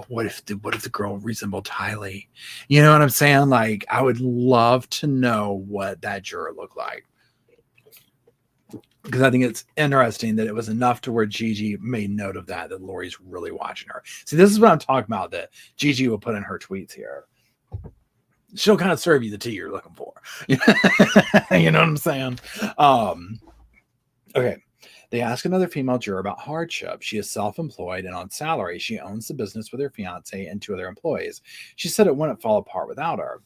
What if the girl resembled Tylee? You know what I'm saying? Like, I would love to know what that juror looked like, because I think it's interesting that it was enough to where Gigi made note of that Lori's really watching her. See, this is what I'm talking about, that Gigi will put in her tweets here. She'll kind of serve you the tea you're looking for. You know what I'm saying? Okay. They ask another female juror about hardship. She is self-employed and on salary. She owns the business with her fiance and 2 other employees. She said it wouldn't fall apart without her.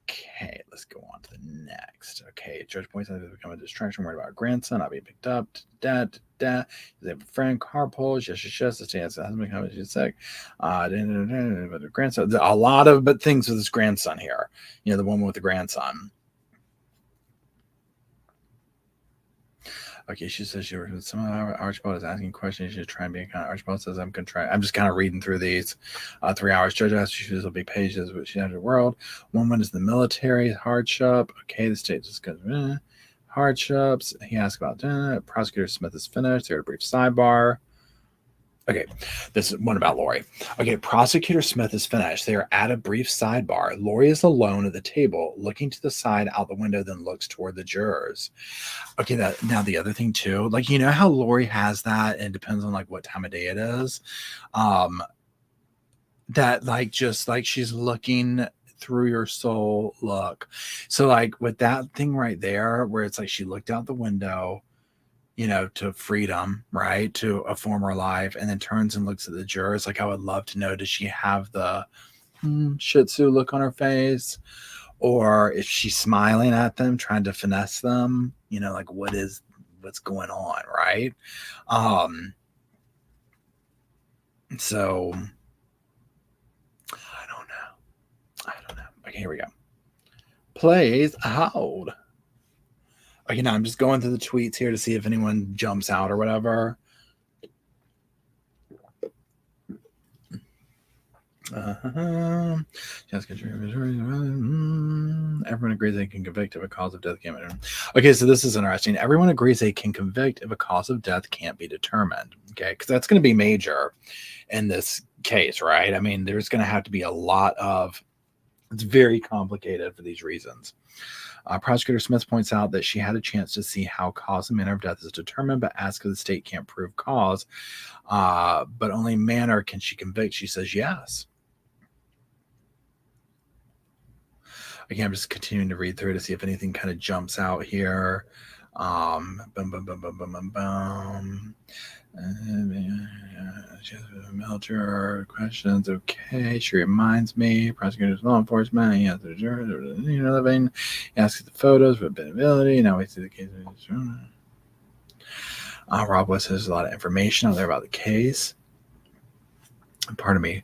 Okay, let's go on to the next. Okay, judge points out that become a distraction, worried about her grandson, not being picked up. They have a friend, carpools. Yes. The stance hasn't become she's sick. But her grandson. A lot of things with his grandson here. You know, the woman with the grandson. Okay, she says she works with some Archibald is asking questions. She's trying to be kind of Archibald says I'm just kind of reading through these 3 hours. Judge asks she will be pages, but she had the world. Woman is the military hardship. Okay, the state just goes hardships. He asked about prosecutor Smith is finished. They're at a brief sidebar. Okay, this is one about Lori. Okay, prosecutor Smith is finished. They are at a brief sidebar. Lori is alone at the table, looking to the side out the window, then looks toward the jurors. Okay, now the other thing too, like, you know how Lori has that, and it depends on like what time of day it is. That like just like she's looking through your soul look. So like with that thing right there, where it's like she looked out the window, you know, to freedom, right? To a former life, and then turns and looks at the jurors. Like, I would love to know, does she have the Shih Tzu look on her face? Or is she smiling at them, trying to finesse them? You know, like what's going on, right? So I don't know. Okay, here we go. Plays hold. Okay, now I'm just going through the tweets here to see if anyone jumps out or whatever. Everyone agrees they can convict if a cause of death can't be determined. Okay, so this is interesting. Everyone agrees they can convict if a cause of death can't be determined. Okay, because that's going to be major in this case, right? I mean, there's going to have to be a lot of. It's very complicated for these reasons. Prosecutor Smith points out that she had a chance to see how cause and manner of death is determined, but asks if the state can't prove cause, but only manner can she convict. She says yes. Again, I'm just continuing to read through to see if anything kind of jumps out here. Melcher questions. Okay, she reminds me. Prosecutors, law enforcement. He has the jury. Living. He asks the photos for ability. Now we see the case. Rob West has a lot of information out there about the case. Pardon me.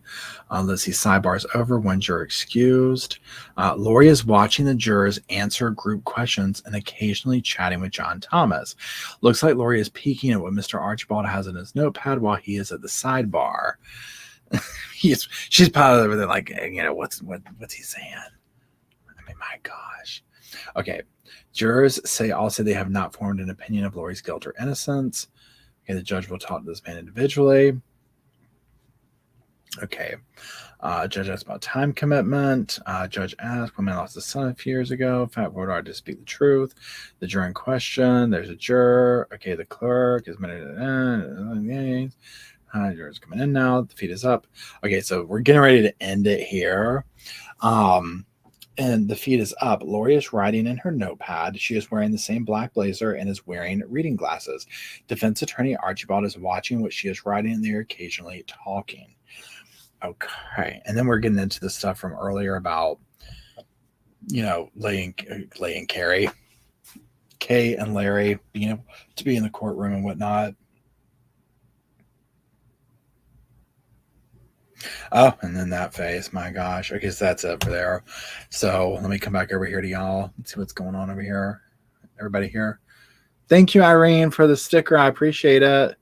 Let's see. Sidebars over. One juror excused. Lori is watching the jurors answer group questions and occasionally chatting with John Thomas. Looks like Lori is peeking at what Mr. Archibald has in his notepad while he is at the sidebar. She's probably over there like, you know, what's he saying? I mean, my gosh. Okay. Jurors also they have not formed an opinion of Lori's guilt or innocence. Okay. The judge will talk to this man individually. Okay. Judge asks about time commitment. Judge asks, when man lost his son a few years ago. Fact forward to speak the truth. The juror in question. There's a juror. Okay, the clerk is Hi, George coming in now. The feed is up. Okay, so we're getting ready to end it here. And the feed is up. Lori is writing in her notepad. She is wearing the same black blazer and is wearing reading glasses. Defense attorney Archibald is watching what she is writing, and they're occasionally talking. Okay. And then we're getting into the stuff from earlier about, Lay and Carrie, Kay and Larry being able to be in the courtroom and whatnot. Oh, and then that face. My gosh. I guess that's it for there. So let me come back over here to y'all. Let's see what's going on over here. Everybody here. Thank you, Irene, for the sticker. I appreciate it.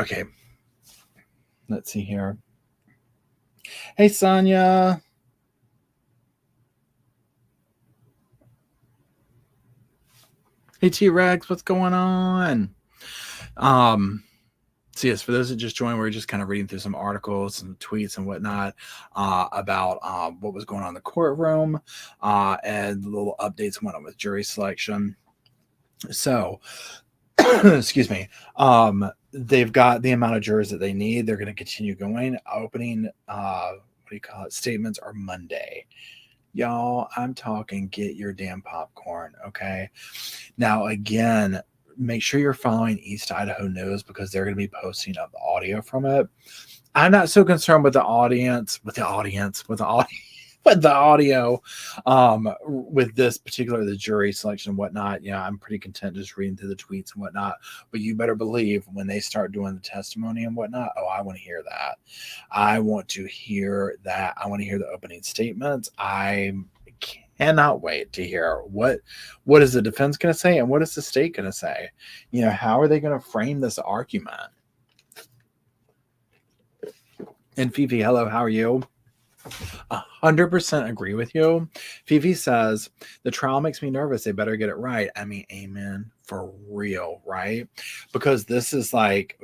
Okay. Let's see here. Hey, Sonia. Hey, T-Rex. What's going on? So yes, for those that just joined, we're just kind of reading through some articles and tweets and whatnot about what was going on in the courtroom and the little updates went on with jury selection. So, excuse me, they've got the amount of jurors that they need. They're going to continue going. Opening, statements are Monday. Y'all, I'm talking get your damn popcorn, okay? Now, again, make sure you're following East Idaho News because they're going to be posting up the audio from it. I'm not so concerned with the audio, with this particular, the jury selection and whatnot. I'm pretty content just reading through the tweets and whatnot, but you better believe when they start doing the testimony and whatnot, I want to hear that. I want to hear that. I want to hear the opening statements. I cannot wait to hear what is the defense going to say and what is the state going to say. How are they going to frame this argument? And Fifi, hello, how are you? 100% agree with you. Fifi says the trial makes me nervous. They better get it right. I mean, amen, for real, right? Because this is like,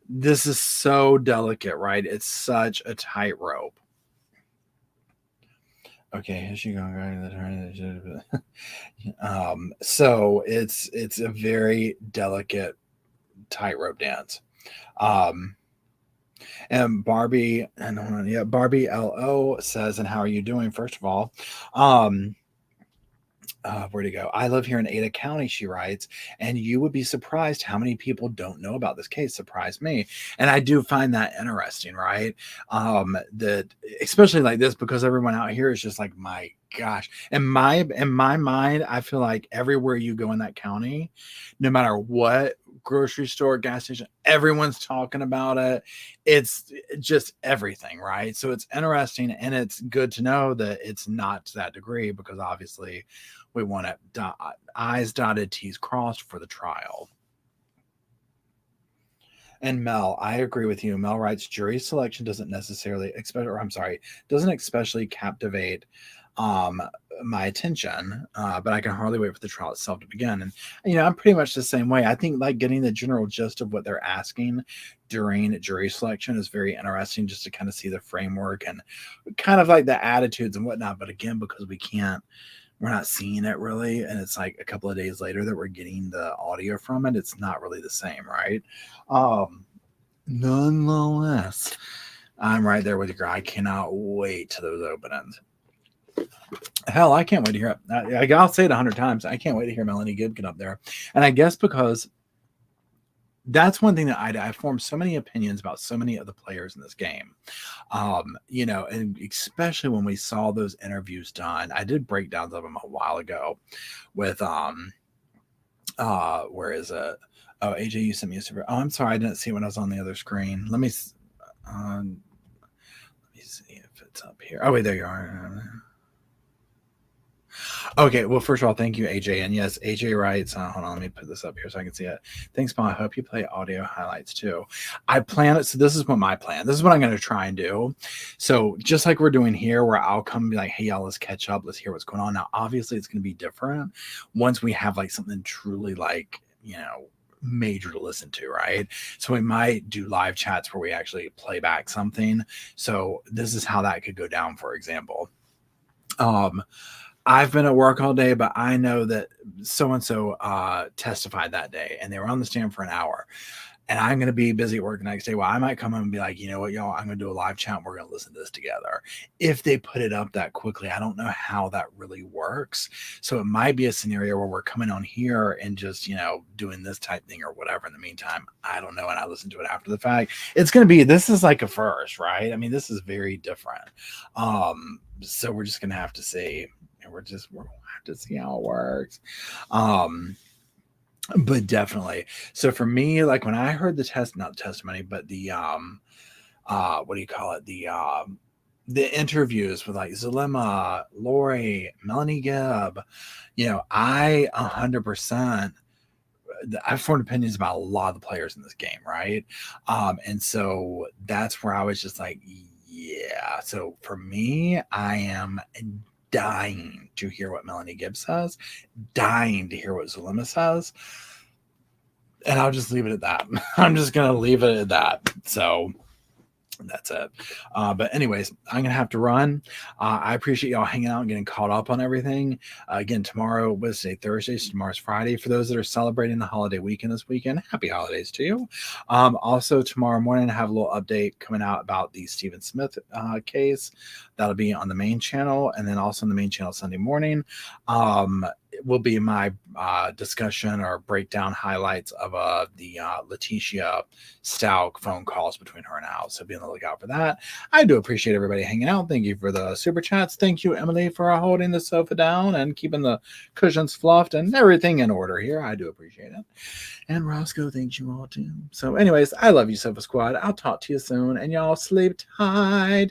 this is so delicate, right? It's such a tightrope. Okay, here she goes. So it's a very delicate tightrope dance. And Barbie LO says, and how are you doing? First of all, where'd he go? I live here in Ada County, she writes, and you would be surprised how many people don't know about this case. Surprised me. And I do find that interesting, right? That especially like this, because everyone out here is just like, my gosh. In my mind, I feel like everywhere you go in that county, no matter what grocery store, gas station, everyone's talking about it. It's just everything, right? So it's interesting, and it's good to know that it's not to that degree, because obviously we want to I's dotted, T's crossed for the trial. And Mel, I agree with you. Mel writes, jury selection doesn't especially captivate my attention, but I can hardly wait for the trial itself to begin. And I'm pretty much the same way. I think like getting the general gist of what they're asking during jury selection is very interesting, just to kind of see the framework and kind of like the attitudes and whatnot. But again, because we're not seeing it really, and it's like a couple of days later that we're getting the audio from it, it's not really the same, right? Nonetheless, I'm right there with you, girl. I cannot wait to those openings. Hell, I can't wait to hear it. I'll say it 100 times. I can't wait to hear Melanie Gibb get up there. And I guess because that's one thing that I formed so many opinions about so many of the players in this game. And especially when we saw those interviews done, I did breakdowns of them a while ago with, where is it? Oh, AJ, you sent me a I'm sorry. I didn't see it when I was on the other screen. Let me see if it's up here. Oh, wait, there you are. Okay, well, first of all, thank you, AJ. And yes, AJ writes, hold on, let me put this up here so I can see it. Thanks, Ma. I hope you play audio highlights too. I plan it. So this is what my plan. This is what I'm going to try and do. So just like we're doing here, where I'll come and be like, hey, y'all, let's catch up. Let's hear what's going on. Now, obviously, it's going to be different once we have like something truly like, major to listen to, right? So we might do live chats where we actually play back something. So this is how that could go down, for example. I've been at work all day, but I know that so and so testified that day, and they were on the stand for an hour. And I'm going to be busy at work the next day. Well, I might come in and be like, you know what, y'all, I'm going to do a live chat. And we're going to listen to this together. If they put it up that quickly, I don't know how that really works. So it might be a scenario where we're coming on here and just, doing this type thing or whatever. In the meantime, I don't know. And I listen to it after the fact. It's going to be, this is like a first, right? I mean, this is very different. So we're just going to have to see. And we're going to have to see how it works. But definitely. So for me, like when I heard not the testimony, but the what do you call it? The interviews with like Zulema, Lori, Melanie Gibb, I 100% I've formed opinions about a lot of the players in this game, right? And so that's where I was just like, yeah. So for me, I am dying to hear what Melanie Gibb says, dying to hear what Zulema says. And I'll just leave it at that. I'm just going to leave it at that. So that's it. But anyways, I'm going to have to run. I appreciate y'all hanging out and getting caught up on everything. Again, tomorrow, Wednesday, Thursday, so tomorrow's Friday. For those that are celebrating the holiday weekend this weekend, happy holidays to you. Also, tomorrow morning, I have a little update coming out about the Stephen Smith case. That'll be on the main channel, and then also on the main channel Sunday morning. Will be my discussion or breakdown highlights of the Letitia Stout phone calls between her and Al. So be on the lookout for that. I do appreciate everybody hanging out. Thank you for the super chats. Thank you, Emily, for holding the sofa down and keeping the cushions fluffed and everything in order here. I do appreciate it. And Roscoe, thanks you all too. So anyways, I love you, Sofa Squad. I'll talk to you soon, and y'all sleep tight.